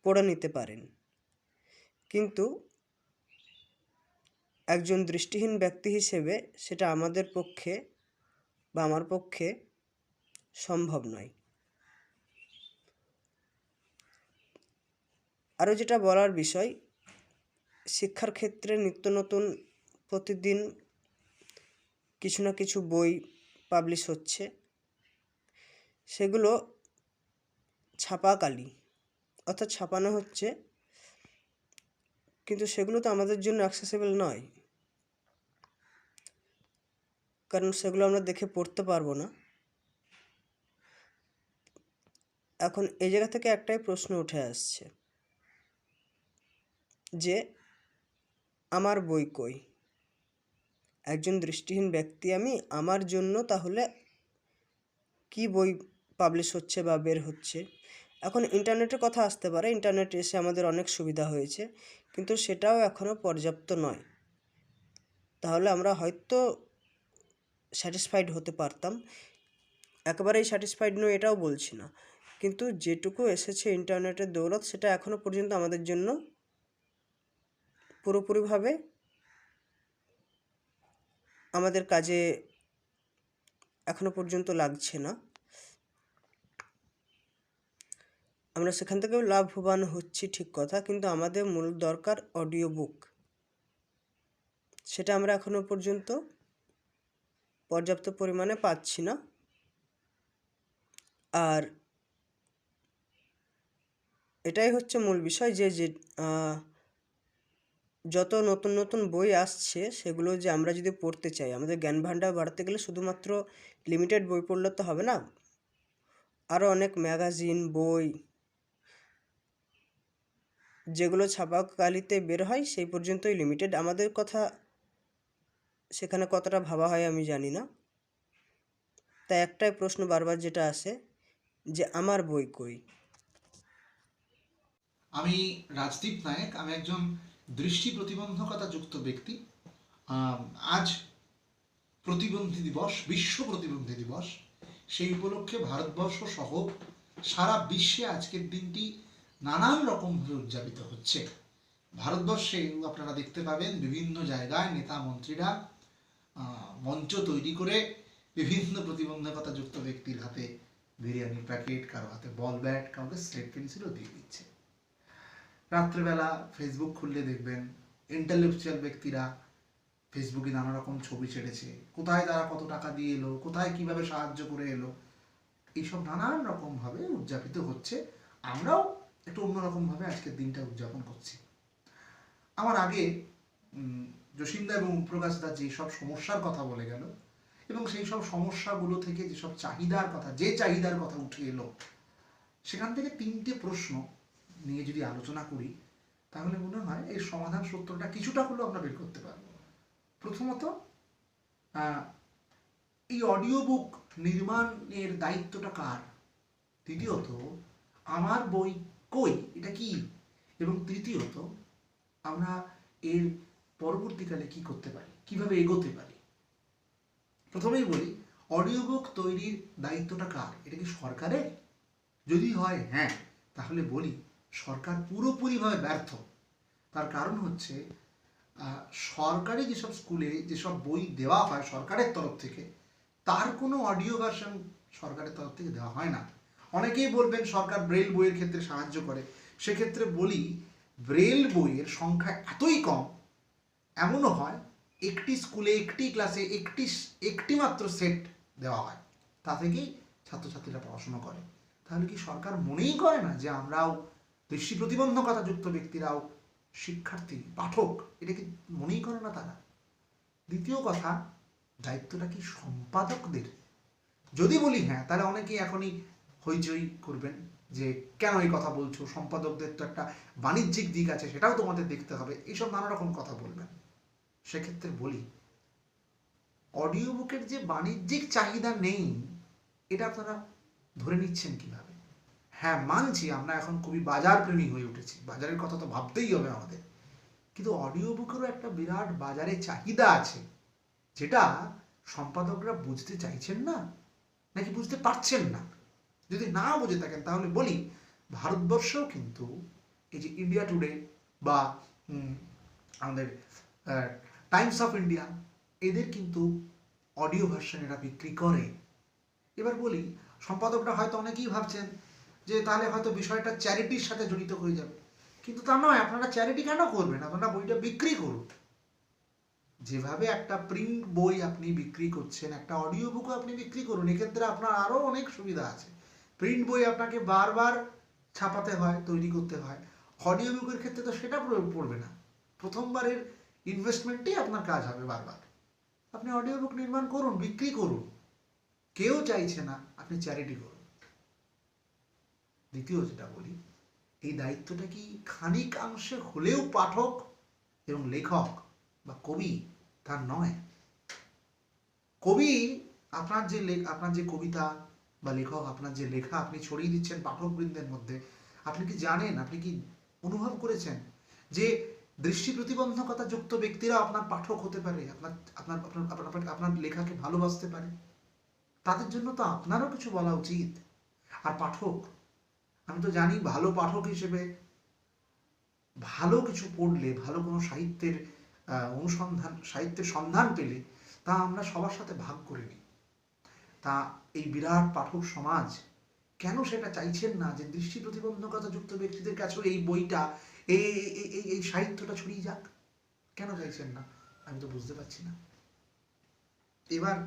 পড়ে নিতে পারেন, কিন্তু একজন দৃষ্টিহীন ব্যক্তি হিসেবে সেটা আমাদের পক্ষে বা আমার পক্ষে সম্ভব নয়। আরও যেটা বলার বিষয়, শিক্ষার ক্ষেত্রে নিত্য নতুন প্রতিদিন কিছু না কিছু বই পাবলিশ হচ্ছে, সেগুলো ছাপাকালী অর্থাৎ ছাপানো হচ্ছে, কিন্তু সেগুলো তো আমাদের জন্য অ্যাক্সেসিবল নয়, কারণ সেগুলো আমরা দেখে পড়তে পারবো না। এখন এই জায়গা থেকে একটাই প্রশ্ন উঠে আসছে যে আমার বই কই? একজন দৃষ্টিহীন ব্যক্তি আমি, আমার জন্য তাহলে কি বই পাবলিশ হচ্ছে বা বের হচ্ছে? এখন ইন্টারনেটের কথা আসতে পারে, ইন্টারনেট এসে আমাদের অনেক সুবিধা হয়েছে, কিন্তু সেটাও এখনও পর্যাপ্ত নয়। তাহলে আমরা হয়তো স্যাটিসফাইড হতে পারতাম, একেবারেই স্যাটিসফাইড নই এটাও বলছি না, কিন্তু যেটুকু এসেছে ইন্টারনেটের দৌলত সেটা এখনও পর্যন্ত আমাদের জন্য পুরোপুরিভাবে আমাদের কাজে এখনো পর্যন্ত লাগছে না। আমরা সেখান থেকেও লাভবান হচ্ছি ঠিক কথা, কিন্তু আমাদের মূল দরকার অডিও বুক, সেটা আমরা এখনো পর্যন্ত পর্যাপ্ত পরিমাণে পাচ্ছি না। আর এটাই হচ্ছে মূল বিষয় যে যত নতুন নতুন বই আসছে সেগুলো যে আমরা যদি পড়তে চাই, আমাদের জ্ঞান ভাণ্ডার বাড়াতে গেলে শুধুমাত্র লিমিটেড বই পড়লে তো হবে না, আরও অনেক ম্যাগাজিন, বই যেগুলো ছাপাকালিতে বের হয় সেই পর্যন্তই লিমিটেড। আমাদের কথা সেখানে কতটা ভাবা হয় আমি জানি না। তাই একটাই প্রশ্ন বারবার যেটা আসে যে আমার বই কই? আমি রাজদীপ নায়েক, আমি একজন দৃষ্টি প্রতিবন্ধকতা যুক্ত ব্যক্তি। আজ প্রতিবন্ধী দিবস, বিশ্ব প্রতিবন্ধী দিবস। সেই উপলক্ষে ভারতবর্ষ সহ সারা বিশ্বে আজকের দিনটি নানান রকমভাবে উদযাপিত হচ্ছে। ভারতবর্ষে আপনারা দেখতে পাবেন বিভিন্ন জায়গায় নেতা মন্ত্রীরা মঞ্চ তৈরি করে বিভিন্ন প্রতিবন্ধকতা যুক্ত ব্যক্তির হাতে বিরিয়ানির প্যাকেট, কারো হাতে বল ব্যাট, কাউকে স্লেট পেন্সিলও দিয়ে দিচ্ছে। রাত্রেবেলা ফেসবুক খুললে দেখবেন ইন্টেলেকচুয়াল ব্যক্তিরা ফেসবুকে নানা রকম ছবি ছেড়েছে, কোথায় তারা কত টাকা দিয়ে এলো, কোথায় কিভাবে সাহায্য করে এলো, এইসব নানান রকমভাবে উদযাপিত হচ্ছে। আমরাও একটু অন্যরকমভাবে আজকের দিনটা উদযাপন করছি। আমার আগে জসিমদা এবং প্রকাশদা যেসব সমস্যার কথা বলে গেল এবং সেই সব সমস্যাগুলো থেকে যেসব চাহিদার কথা উঠে এলো, সেখান থেকে 3টে প্রশ্ন নিয়ে যদি আলোচনা করি তাহলে মনে হয় এর সমাধান সূত্রটা কিছুটা হলেও আমরা বের করতে পারবো। প্রথমত, এই অডিও বুক নির্মাণের দায়িত্বটা কার? দ্বিতীয়ত, আমার বই কই এটা কি? এবং তৃতীয়ত, আমরা এর পরবর্তীকালে কি করতে পারি, কিভাবে এগোতে পারি। প্রথমেই বলি, অডিও বুক তৈরির দায়িত্বটা কার? এটা কি সরকারের? যদি হয় হ্যাঁ, তাহলে বলি সরকার পুরোপুরিভাবে ব্যর্থ। তার কারণ হচ্ছে সরকারি যেসব স্কুলে যেসব বই দেওয়া হয় সরকারের তরফ থেকে, তার কোনো অডিও ভার্সন সরকারের তরফ থেকে দেওয়া হয় না। অনেকেই বলবেন সরকার ব্রেল বইয়ের ক্ষেত্রে সাহায্য করে, সেক্ষেত্রে বলি ব্রেল বইয়ের সংখ্যা এতই কম, এমনও হয় একটি স্কুলে একটি ক্লাসে একটি মাত্র সেট দেওয়া হয়, তা থেকেই ছাত্রছাত্রীরা পড়াশোনা করে। তাহলে কি সরকার মনেই করে না যে আমরাও দৃষ্টি প্রতিবন্ধকতা যুক্ত ব্যক্তিরাও শিক্ষার্থী, পাঠক? এটা কি মনেই করে না তারা? দ্বিতীয় কথা, দায়িত্বটা কি সম্পাদকদের? যদি বলি হ্যাঁ, তাহলে অনেকেই এখনই হইচই করবেন যে কেন এই কথা বলছো, সম্পাদকদের তো একটা বাণিজ্যিক দিক আছে, সেটাও তোমাদের দেখতে হবে, এইসব নানা রকম কথা বলবেন। সেক্ষেত্রে বলি, অডিও বুকের যে বাণিজ্যিক চাহিদা নেই, এটা আপনারা ধরে নিচ্ছেন কিভাবে? হ্যাঁ, মানছি আমরা এখন খুবই বাজার প্রেমী হয়ে উঠেছি, বাজারের কথা তো ভাবতেই হবে আমাদের, কিন্তু অডিও বুকেরও একটা বিরাট বাজারে চাহিদা আছে, যেটা সম্পাদকরা বুঝতে চাইছেন না, নাকি বুঝতে পারছেন না? যদি না বুঝে থাকেন তাহলে বলি, ভারতবর্ষেও কিন্তু এই যে ইন্ডিয়া টুডে বা আমাদের টাইমস অফ ইন্ডিয়া, এদের কিন্তু অডিও ভার্সন এরা বিক্রি করে। এবার বলি, সম্পাদকরা হয়তো অনেকেই ভাবছেন যে তাহলে হয়তো বিষয়টা চ্যারিটির সাথে জড়িত হয়ে যাবে, কিন্তু তা নয়। আপনারা চ্যারিটি কেন করবেন? আপনারা বইটা বিক্রি করুন। যেভাবে একটা প্রিন্ট বই আপনি বিক্রি করছেন, একটা অডিও বুকও আপনি বিক্রি করুন। এক্ষেত্রে আপনার আরও অনেক সুবিধা আছে। প্রিন্ট বই আপনাকে বারবার ছাপাতে হয়, তৈরি করতে হয়। অডিও বুকের ক্ষেত্রে তো সেটা পড়বে না, প্রথমবারের ইনভেস্টমেন্টেই আপনার কাজ হবে বারবার। আপনি অডিও বুক নির্মাণ করুন, বিক্রি করুন। কেউ চাইছে না, আপনি চ্যারিটি করুন। দ্বিতীয় যেটা বলি, এই দায়িত্বটা কি খানিকাংশে হলেও পাঠক এবং লেখক বা কবি তার নয়? কবি আপনার যে কবিতা বা লেখক, আপনার যে লেখা আপনি ছড়িয়ে দিচ্ছেন পাঠকবৃন্দের মধ্যে, আপনি কি জানেন, আপনি কি অনুভব করেছেন যে দৃষ্টি প্রতিবন্ধকতা যুক্ত ব্যক্তিরা আপনার পাঠক হতে পারে, আপনার লেখাকে ভালোবাসতে পারে? তাদের জন্য তো আপনারও কিছু বলা উচিত। আর পাঠক, আমি তো জানি ভালো পাঠক হিসেবে ভালো কিছু পড়লে, ভালো কোনো সাহিত্যের সাহিত্যের সন্ধান পেলে তা আমরা সবার সাথে ভাগ করে নিই। তা এই বিরাট পাঠক সমাজ কেন সেটা চাইছেন না যে দৃষ্টি প্রতিবন্ধকতা যুক্ত ব্যক্তিদের কাছেও এই বইটা, এই সাহিত্যটা ছড়িয়ে যাক? কেন চাইছেন না? আমি তো বুঝতে পারছি না। এবার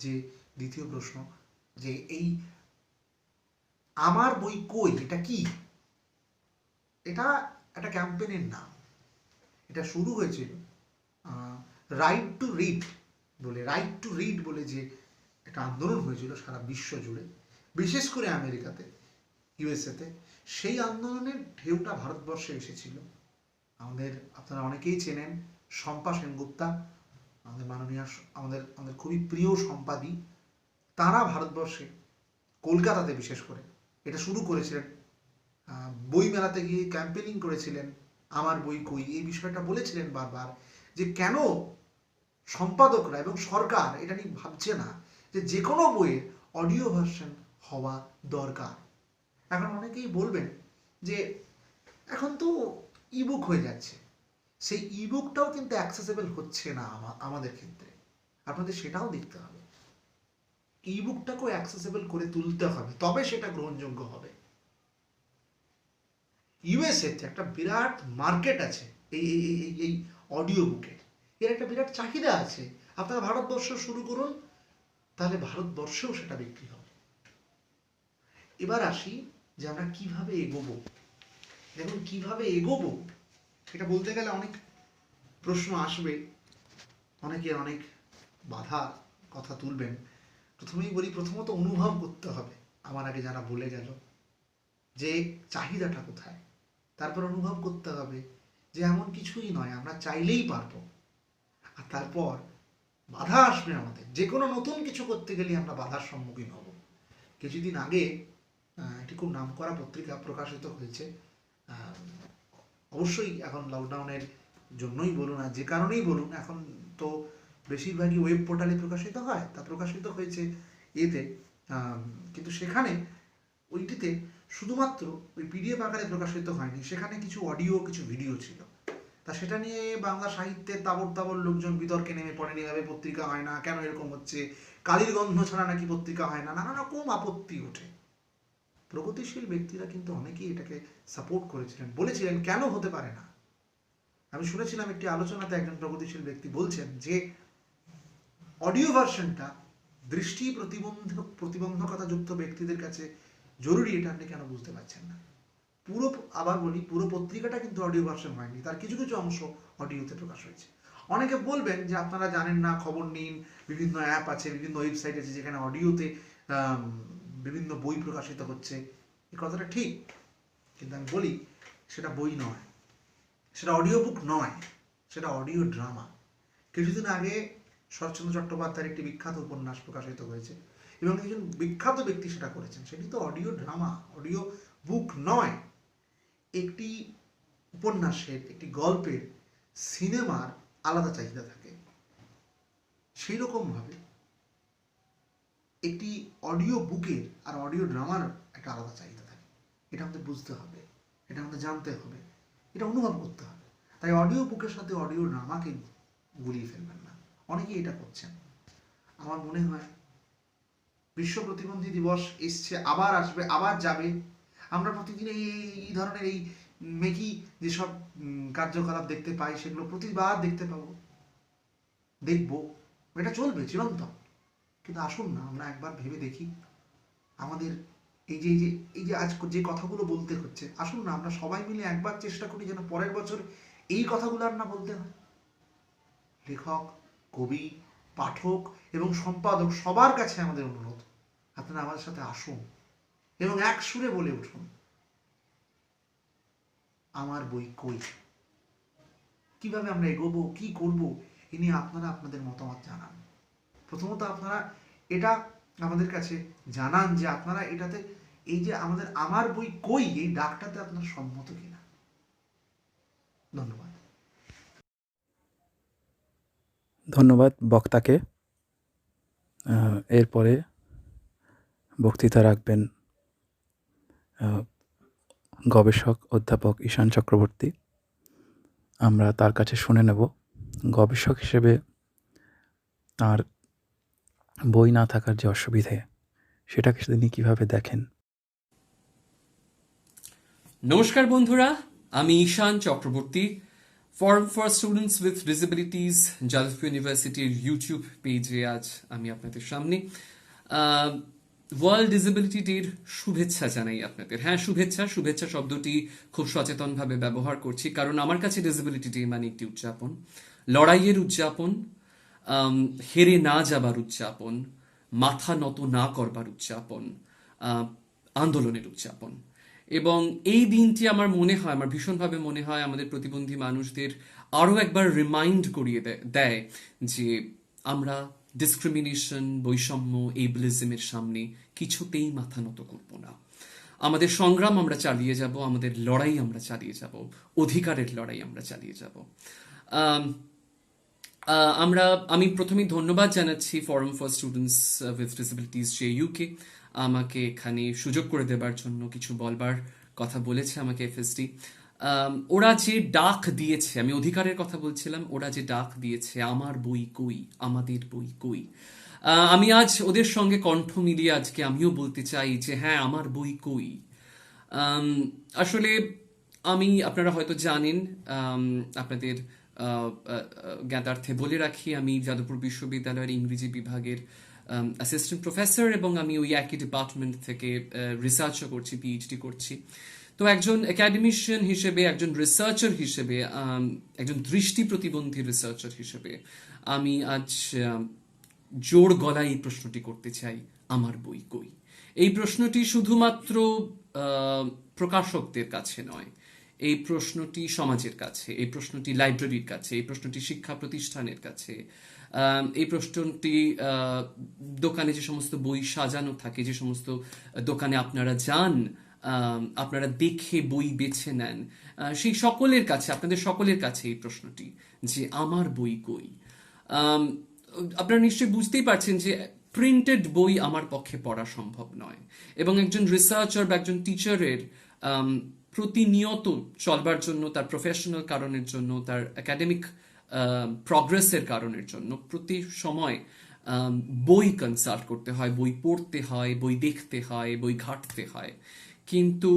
যে দ্বিতীয় প্রশ্ন, যে এই আমার বই কই, এটা কি? এটা একটা ক্যাম্পেইনের নাম। এটা শুরু হয়েছিল রাইট টু রিড বলে যে একটা আন্দোলন হয়েছিল সারা বিশ্ব জুড়ে, বিশেষ করে আমেরিকাতে, ইউএসএতে। সেই আন্দোলনের ঢেউটা ভারতবর্ষে এসেছিল। আপনারা অনেকেই চেনেন শম্পা সেনগুপ্তা, আমাদের মাননীয়, আমাদের খুবই প্রিয় সম্পাদী। তারা ভারতবর্ষে, কলকাতাতে বিশেষ করে এটা শুরু করেছিলেন। বই মেলাতে গিয়ে ক্যাম্পেনিং করেছিলেন, আমার বই কই, এই বিষয়টা বলেছিলেন বারবার, যে কেন সম্পাদকরা এবং সরকার এটা নিয়ে ভাবছে না যে কোনো বইয়ের অডিও ভার্সন হওয়া দরকার। এখন অনেকেই বলবেন যে এখন তো ইবুক হয়ে যাচ্ছে, সেই ইবুকটাও কিন্তু অ্যাক্সেসেবল হচ্ছে না আমাদের ক্ষেত্রে। আপনাদের সেটাও দেখতে হবে। ইবুকটাকেও অ্যাক্সেসেবল করে তুলতে হবে, তবে সেটা গ্রহণযোগ্য হবে। ইউএসএতে একটা বিরাট মার্কেট আছে এই অডিও বুকের, এর একটা বিরাট চাহিদা আছে। আপনারা ভারতবর্ষ শুরু করুন, তাহলে ভারতবর্ষেও সেটা বিক্রি হবে। এবার আসি যে আমরা কিভাবে এগোবো। দেখুন, কিভাবে এগোবো এটা বলতে গেলে অনেক প্রশ্ন আসবে, অনেকে অনেক বাধা কথা তুলবেন। প্রথমেই বলি, প্রথমত অনুভব করতে হবে, আমার আগে যারা বলে গেল, যে চাহিদাটা কোথায়। তারপর অনুভব করতে হবে যে এমন কিছুই নয়, আমরা চাইলেই পারবো। আর তারপর বাধা আসবে আমাদের, যে কোনো নতুন কিছু করতে গেলে আমরা বাধার সম্মুখীন হব। কিছুদিন আগে একটি খুব নামকরা পত্রিকা প্রকাশিত হয়েছে, অবশ্যই এখন লকডাউনের জন্যই বলুন আর যে কারণেই বলুন, এখন তো বেশিরভাগই ওয়েব পোর্টালে প্রকাশিত হয়, তা প্রকাশিত হয়েছে এতে, কিন্তু সেখানে ওইটিতে শুধুমাত্র ওই পিডিএফ আকারে প্রকাশিত হয়নি, সেখানে কিছু অডিও, কিছু ভিডিও ছিল। তা সেটা নিয়ে বাংলা সাহিত্যের তাবড় লোকজন বিতর্কে নেমে পড়েন, এভাবে পত্রিকা হয় না, কেন এরকম হচ্ছে, কালির গন্ধ ছাড়া নাকি পত্রিকা হয় না, নানা রকম আপত্তি ওঠে। প্রগতিশীল ব্যক্তিরা কিন্তু অনেকেই এটাকে সাপোর্ট করেছিলেন, বলেছিলেন কেন হতে পারে না। আমি শুনেছিলাম একটি আলোচনাতে একজন প্রগতিশীল ব্যক্তি বলছেন যে অডিও ভার্সনটা দৃষ্টি প্রতিবন্ধকতা যুক্ত ব্যক্তিদের কাছে জরুরি, এটা আপনি কেন বুঝতে পারছেন না। আবার বলি, পুরো পত্রিকাটা কিন্তু অডিও ভার্সন হয়নি, তার কিছু কিছু অংশ অডিওতে প্রকাশ হয়েছে। অনেকে বলবেন যে আপনারা জানেন না, খবর নিন, বিভিন্ন অ্যাপ আছে, বিভিন্ন ওয়েবসাইট আছে যেখানে অডিওতে বিভিন্ন বই প্রকাশিত হচ্ছে। এই কথাটা ঠিক, কিন্তু আমি বলি সেটা বই নয়, সেটা অডিও বুক নয়, সেটা অডিও ড্রামা। কিছুদিন আগে শরৎচন্দ্র চট্টোপাধ্যায়ের একটি বিখ্যাত উপন্যাস প্রকাশিত হয়েছে এবং একজন বিখ্যাত ব্যক্তি সেটা করেছেন। সেটি তো অডিও ড্রামা, অডিও বুক নয়। একটি উপন্যাসের, একটি গল্পের, সিনেমার আলাদা চাহিদা থাকে, সেই রকমভাবে একটি অডিও বুকের আর অডিও ড্রামার একটা আলাদা চাহিদা থাকে। এটা আমাদের বুঝতে হবে, এটা আমাদের জানতে হবে, এটা অনুভব করতে হবে। তাই অডিও বুকের সাথে অডিও ড্রামাকে গুলিয়ে ফেলবেন না। অনেকেই এটা করছেন। আমার মনে হয় বিশ্ব প্রতিবন্ধী দিবস এসছে, আবার আসবে, আবার যাবে। আমরা প্রতিদিন এই ধরনের এই মেকি যেসব কার্যকলাপ দেখতে পাই, সেগুলো প্রতিবার দেখতে পাবো, দেখবো, এটা চলবে চিরন্তন। কিন্তু আসুন না আমরা একবার ভেবে দেখি আমাদের এই যে আজ যে কথাগুলো বলতে হচ্ছে, আসুন না আমরা সবাই মিলে একবার চেষ্টা করি যেন পরের বছর এই কথাগুলো আর না বলতে হয়। লেখক, কবি, পাঠক এবং সম্পাদক সবার কাছে আমাদের অনুরোধ, আপনারা আমাদের সাথে আসুন এবং এক সুরে বলে উঠুন, আমার বই কই। কিভাবে আমরা এগোবো, কি করব, এ নিয়ে আপনারা আপনাদের মতামত জানান। প্রথমত আপনারা এটা আমাদের কাছে জানান যে আপনারা এটাতে, এই যে আমাদের আমার বই কই, এই ডাকটাতে আপনারা সম্মত কিনা। ধন্যবাদ। ধন্যবাদ বক্তাকে। এরপরে বক্তৃতা রাখবেন গবেষক অধ্যাপক ঈশান চক্রবর্তী। আমরা তার কাছে শুনে নেব গবেষক হিসেবে তার বই না থাকার যে অসুবিধে, সেটাকে তিনি কীভাবে দেখেন। নমস্কার বন্ধুরা, আমি Ishan Chakraborty, forum for students with disabilities, Jadavpur ইউনিভার্সিটির ইউটিউব পেজে আজ আমি আপনাদের সামনে। ওয়ার্ল্ড ডিসেবিলিটি ডের শুভেচ্ছা জানাই আপনাদের। হ্যাঁ, শুভেচ্ছা শব্দটি খুব সচেতনভাবে ব্যবহার করছি, কারণ আমার কাছে ডিসেবিলিটি ডে মানে একটি উদযাপন, লড়াইয়ের উদযাপন, হেরে না যাবার উদযাপন, মাথা নত না করবার উদযাপন, আন্দোলনের উদযাপন। এবং এই দিনটি আমার ভীষণভাবে মনে হয় আমাদের প্রতিবন্ধী মানুষদের আরও একবার রিমাইন্ড করিয়ে দেয় যে আমরা ডিসক্রিমিনেশন, বৈষম্য, এইবলিজমের সামনে কিছুতেই মাথা নত করব না। আমাদের সংগ্রাম আমরা চালিয়ে যাব, আমাদের লড়াই আমরা চালিয়ে যাব, অধিকারের লড়াই আমরা চালিয়ে যাব। আমি প্রথমেই ধন্যবাদ জানাচ্ছি forum for students with disabilities JUK আমাকে এখানে সুযোগ করে দেবার জন্য। কিছু বলবার কথা বলেছে আমাকে FSD। ওরা যে ডাক দিয়েছে, আমি অধিকারের কথা বলছিলাম, ওরা যে ডাক দিয়েছে আমার বই কই, আমাদের বই কই, আমি আজ ওদের সঙ্গে কণ্ঠ মিলিয়ে আজকে আমিও বলতে চাই যে হ্যাঁ, আমার বই কই। আসলে আপনারা হয়তো জানেন, আপনাদের জ্ঞাতার্থে বলে রাখি, আমি যাদবপুর বিশ্ববিদ্যালয়ের ইংরেজি বিভাগের অ্যাসিস্ট্যান্ট প্রফেসর, এবং আমি ওই একই ডিপার্টমেন্ট থেকে রিসার্চও করছি, PhD করছি। তো একজন একাডেমিশিয়ান হিসেবে, একজন রিসার্চার হিসেবে, একজন দৃষ্টি প্রতিবন্ধী রিসার্চার হিসেবে আমি আজ জোর গলায় এই প্রশ্নটি করতে চাই, আমার বই কই। এই প্রশ্নটি শুধুমাত্র প্রকাশকদের কাছে নয়, এই প্রশ্নটি সমাজের কাছে, এই প্রশ্নটি লাইব্রেরির কাছে, এই প্রশ্নটি শিক্ষা প্রতিষ্ঠানের কাছে, এই প্রশ্নটি দোকানে যে সমস্ত বই সাজানো থাকে, যে সমস্ত দোকানে আপনারা যান, আপনারা দেখে বই বেছে নেন, সেই সকলের কাছে, আপনাদের সকলের কাছে এই প্রশ্নটি যে আমার বই কই। আপনারা নিশ্চয়ই বুঝতেই পারছেন যে প্রিন্টেড বই আমার পক্ষে পড়া সম্ভব নয়, এবং একজন রিসার্চার বা একজন টিচারের প্রতিনিয়ত চলবার জন্য, তার প্রফেশনাল কারণের জন্য, তার একাডেমিক প্রগ্রেসের কারণের জন্য প্রতি সময় বই কনসাল্ট করতে হয়, বই পড়তে হয়, বই দেখতে হয়, বই ঘাঁটতে হয়। কিন্তু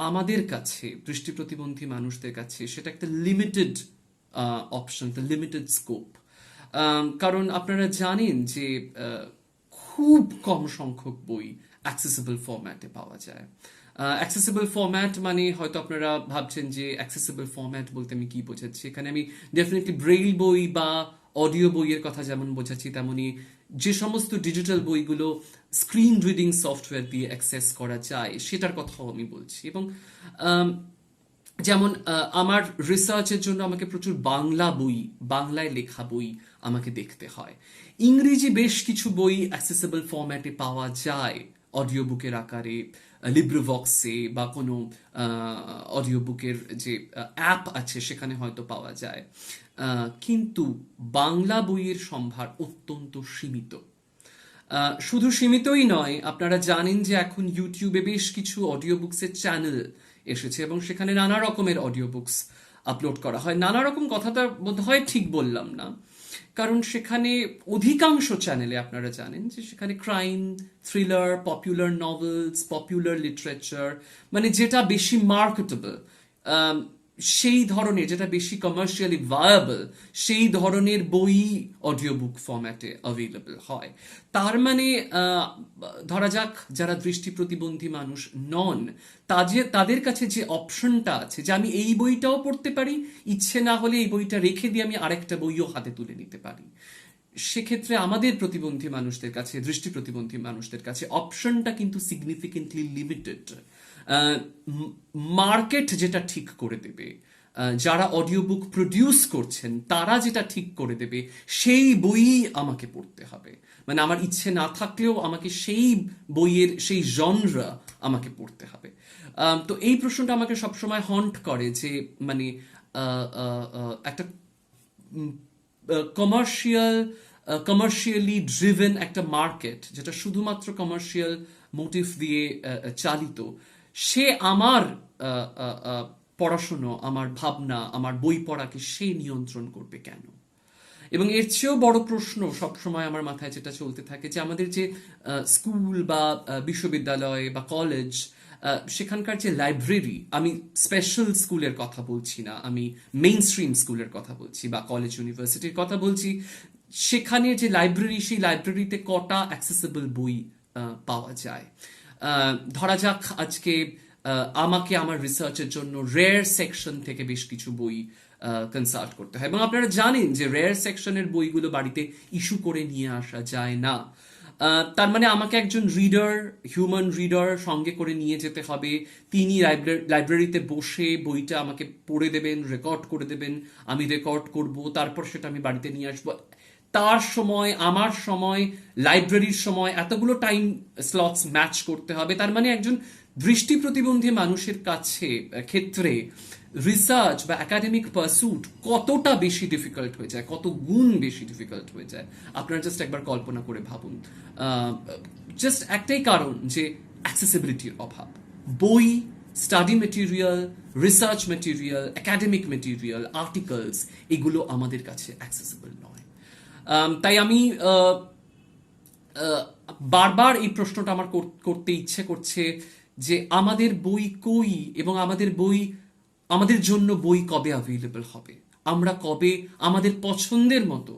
আমাদের কাছে, দৃষ্টি প্রতিবন্ধী মানুষদের কাছে সেটা একটা লিমিটেড অপশন, লিমিটেড স্কোপ। কারণ আপনারা জানেন যে খুব কম সংখ্যক বই অ্যাক্সেসিবল ফরম্যাটে পাওয়া যায়। অ্যাক্সেসিবল ফরম্যাট মানে হয়তো আপনারা ভাবছেন যে অ্যাক্সেসিবল ফরম্যাট বলতে আমি কি বোঝাচ্ছি। এখানে আমি ডেফিনেটলি ব্রেইল বই বা অডিও বইয়ের কথা যেমন বোঝাচ্ছি, তেমনি যে সমস্ত ডিজিটাল বইগুলো স্ক্রিন রিডিং সফটওয়্যার দিয়ে অ্যাক্সেস করা যায় সেটার কথাও আমি বলছি। এবং যেমন আমার রিসার্চের জন্য আমাকে প্রচুর বাংলা বই, বাংলায় লেখা বই আমাকে দেখতে হয়। ইংরেজি বেশ কিছু বই অ্যাক্সেসিবল ফরম্যাটে পাওয়া যায়, অডিও বুকের আকারে, লিব্রিভক্সে বা কোনো অডিও বুকের যে অ্যাপ আছে সেখানে হয়তো পাওয়া যায়। কিন্তু বাংলা বইয়ের সম্ভার অত্যন্ত সীমিত। শুধু সীমিতই নয়, আপনারা জানেন যে এখন ইউটিউবে বেশ কিছু অডিও বুকসের চ্যানেল এসেছে এবং সেখানে নানা রকমের অডিও বুকস আপলোড করা হয়। নানা রকম কথাটা বোধহয় ঠিক বললাম না, কারণ সেখানে অধিকাংশ চ্যানেলে আপনারা জানেন যে সেখানে crime, thriller, popular novels, popular literature, মানে যেটা বেশি মার্কেটেবল, সেই ধরনের, যেটা বেশি কমার্শিয়ালি ভায়াবল, সেই ধরনের বই অডিও বুক ফরম্যাটে অ্যাভেলেবল হয়। তার মানে ধরা যাক যারা দৃষ্টি প্রতিবন্ধী মানুষ নন, তাদের কাছে যে অপশনটা আছে যে আমি এই বইটাও পড়তে পারি, ইচ্ছে না হলে এই বইটা রেখে দিয়ে আমি আরেকটা বইও হাতে তুলে নিতে পারি, সেক্ষেত্রে আমাদের প্রতিবন্ধী মানুষদের কাছে, দৃষ্টি প্রতিবন্ধী মানুষদের কাছে অপশনটা কিন্তু সিগনিফিকেন্টলি লিমিটেড। মার্কেট যেটা ঠিক করে দেবে, যারা অডিও বুক প্রডিউস করছেন তারা যেটা ঠিক করে দেবে, সেই বই আমাকে পড়তে হবে। মানে আমার ইচ্ছে না থাকলেও আমাকে সেই বইয়ের সেই জনরা আমাকে পড়তে হবে। তো এই প্রশ্নটা আমাকে সবসময় হন্ট করে যে মানে একটা কমার্শিয়ালি ড্রিভেন একটা মার্কেট, যেটা শুধুমাত্র কমার্শিয়াল মোটিভ দিয়ে চালিত, সে আমার পড়াশুনো, আমার ভাবনা, আমার বই পড়াকে সে নিয়ন্ত্রণ করবে কেন? এবং এর চেয়েও বড় প্রশ্ন সবসময় আমার মাথায় যেটা চলতে থাকে যে আমাদের যে স্কুল বা বিশ্ববিদ্যালয় বা কলেজ, সেখানকার যে লাইব্রেরি, আমি স্পেশাল স্কুলের কথা বলছি না, আমি মেইন স্ট্রিম স্কুলের কথা বলছি বা কলেজ ইউনিভার্সিটির কথা বলছি, সেখানে যে লাইব্রেরি, সেই লাইব্রেরিতে কটা অ্যাক্সেসিবল বই পাওয়া যায়। ধরা যাক আজকে আমাকে আমার রিসার্চের জন্য রেয়ার সেকশন থেকে বেশ কিছু বই কনসাল্ট করতে হয়, এবং আপনারা জানেন যে রেয়ার সেকশনের বইগুলো বাড়িতে ইস্যু করে নিয়ে আসা যায় না। তার মানে আমাকে একজন রিডার, হিউম্যান রিডার সঙ্গে করে নিয়ে যেতে হবে, তিনি লাইব্রেরিতে বসে বইটা আমাকে পড়ে দেবেন, রেকর্ড করে দেবেন, আমি রেকর্ড করব, তারপর সেটা আমি বাড়িতে নিয়ে আসবো। তার সময়, আমার সময়, লাইব্রেরির সময়, এতগুলো টাইম স্লটস ম্যাচ করতে হবে। তার মানে একজন দৃষ্টি প্রতিবন্ধী মানুষের কাছে ক্ষেত্রে রিসার্চ বা একাডেমিক পারসুট কতটা বেশি ডিফিকাল্ট হয়ে যায়, কত গুণ বেশি ডিফিকাল্ট হয়ে যায়, আপনারা জাস্ট একবার কল্পনা করে ভাবুন। জাস্ট একটাই কারণ যে অ্যাক্সেসিবিলিটির অভাব। বই, study material, research material, academic material, articles, এগুলো আমাদের কাছে অ্যাক্সেসিবল নয়। তাই আমি বারবার এই প্রশ্নটা আমার করতে ইচ্ছে করছে যে আমাদের বই কই, এবং আমাদের জন্য বই কবে অ্যাভেলেবল হবে, আমরা কবে আমাদের পছন্দের মতো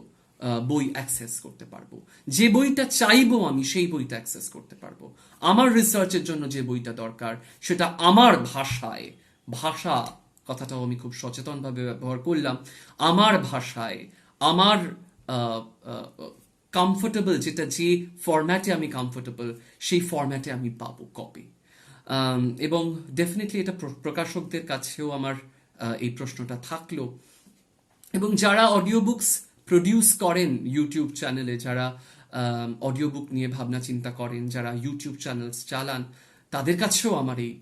বই অ্যাক্সেস করতে পারবো, যে বইটা চাইবো আমি সেই বইটা অ্যাক্সেস করতে পারবো, আমার রিসার্চের জন্য যে বইটা দরকার সেটা আমার ভাষায়, ভাষা কথাটাও আমি খুব সচেতনভাবে ব্যবহার করলাম, আমার ভাষায়, আমার কমফোর্টেবল, যেটা যে ফরম্যাটে আমি কমফোর্টেবল, সেই ফরম্যাটে আমি পাবো কবে। এবং ডেফিনেটলি এটা প্রকাশকদের কাছেও আমার এই প্রশ্নটা থাকলো, এবং যারা অডিও বুকস প্রডিউস করেন ইউটিউব চ্যানেলে, যারা অডিও বুক নিয়ে ভাবনা চিন্তা করেন, যারা ইউটিউব চ্যানেলস চালান, তাদের কাছেও আমার এই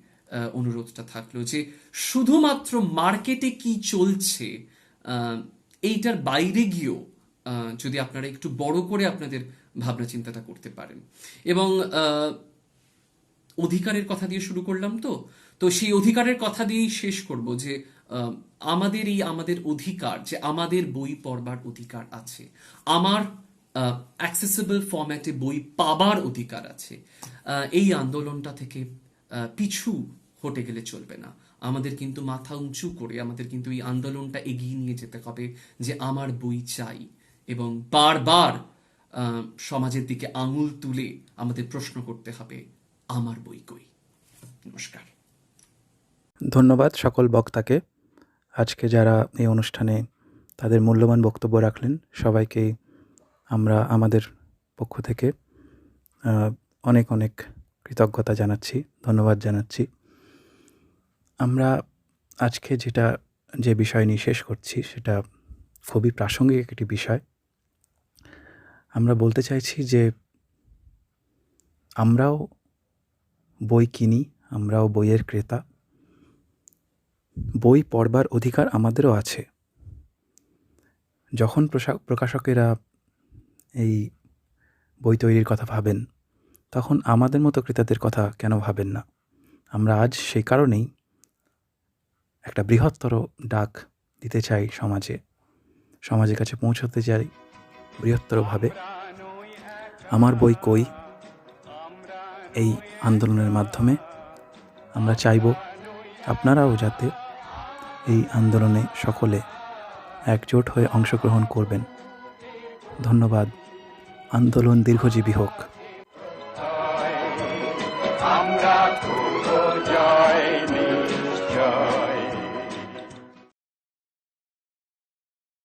অনুরোধটা থাকলো যে শুধুমাত্র মার্কেটে কি চলছে এইটার বাইরে গিয়েও যদি আপনারা একটু বড় করে আপনাদের ভাবনা চিন্তাটা করতে পারেন। এবং অধিকারের কথা দিয়ে শুরু করলাম, তো সেই অধিকারের কথা দিয়েই শেষ করব যে আমাদের অধিকার, যে আমাদের বই পড়বার অধিকার আছে, আমার অ্যাক্সেসিবল ফরম্যাটে বই পাবার অধিকার আছে। এই আন্দোলনটা থেকে পিছু হটে গেলে চলবে না, আমাদের কিন্তু মাথা উঁচু করে আমাদের কিন্তু এই আন্দোলনটা এগিয়ে নিয়ে যেতে হবে যে আমার বই চাই, এবং বারবার সমাজের দিকে আঙুল তুলে আমাদের প্রশ্ন করতে হবে আমার বই কই। নমস্কার। ধন্যবাদ সকল বক্তাকে। আজকে যারা এই অনুষ্ঠানে তাদের মূল্যবান বক্তব্য রাখলেন, সবাইকে আমরা আমাদের পক্ষ থেকে অনেক অনেক কৃতজ্ঞতা জানাচ্ছি, ধন্যবাদ জানাচ্ছি। আমরা আজকে যে বিষয় নিয়ে শেষ করছি সেটা খুবই প্রাসঙ্গিক একটি বিষয়। আমরা বলতে চাইছি যে আমরাও বই কিনি, আমরাও বইয়ের ক্রেতা, বই পড়বার অধিকার আমাদেরও আছে। যখন প্রকাশকেরা এই বই তৈরির কথা ভাবেন, তখন আমাদের মতো ক্রেতাদের কথা কেন ভাবেন না? আমরা আজ সেই কারণেই একটা বৃহত্তর ডাক দিতে চাই সমাজের কাছে পৌঁছতে চাই বৃহত্তরভাবে। আমার বই কই এই আন্দোলনের মাধ্যমে আমরা চাইব আপনারাও যাতে এই আন্দোলনে সকলে একজোট হয়ে অংশগ্রহণ করবেন। ধন্যবাদ। আন্দোলন দীর্ঘজীবী হোক। আমরা করব জয় নিয়ে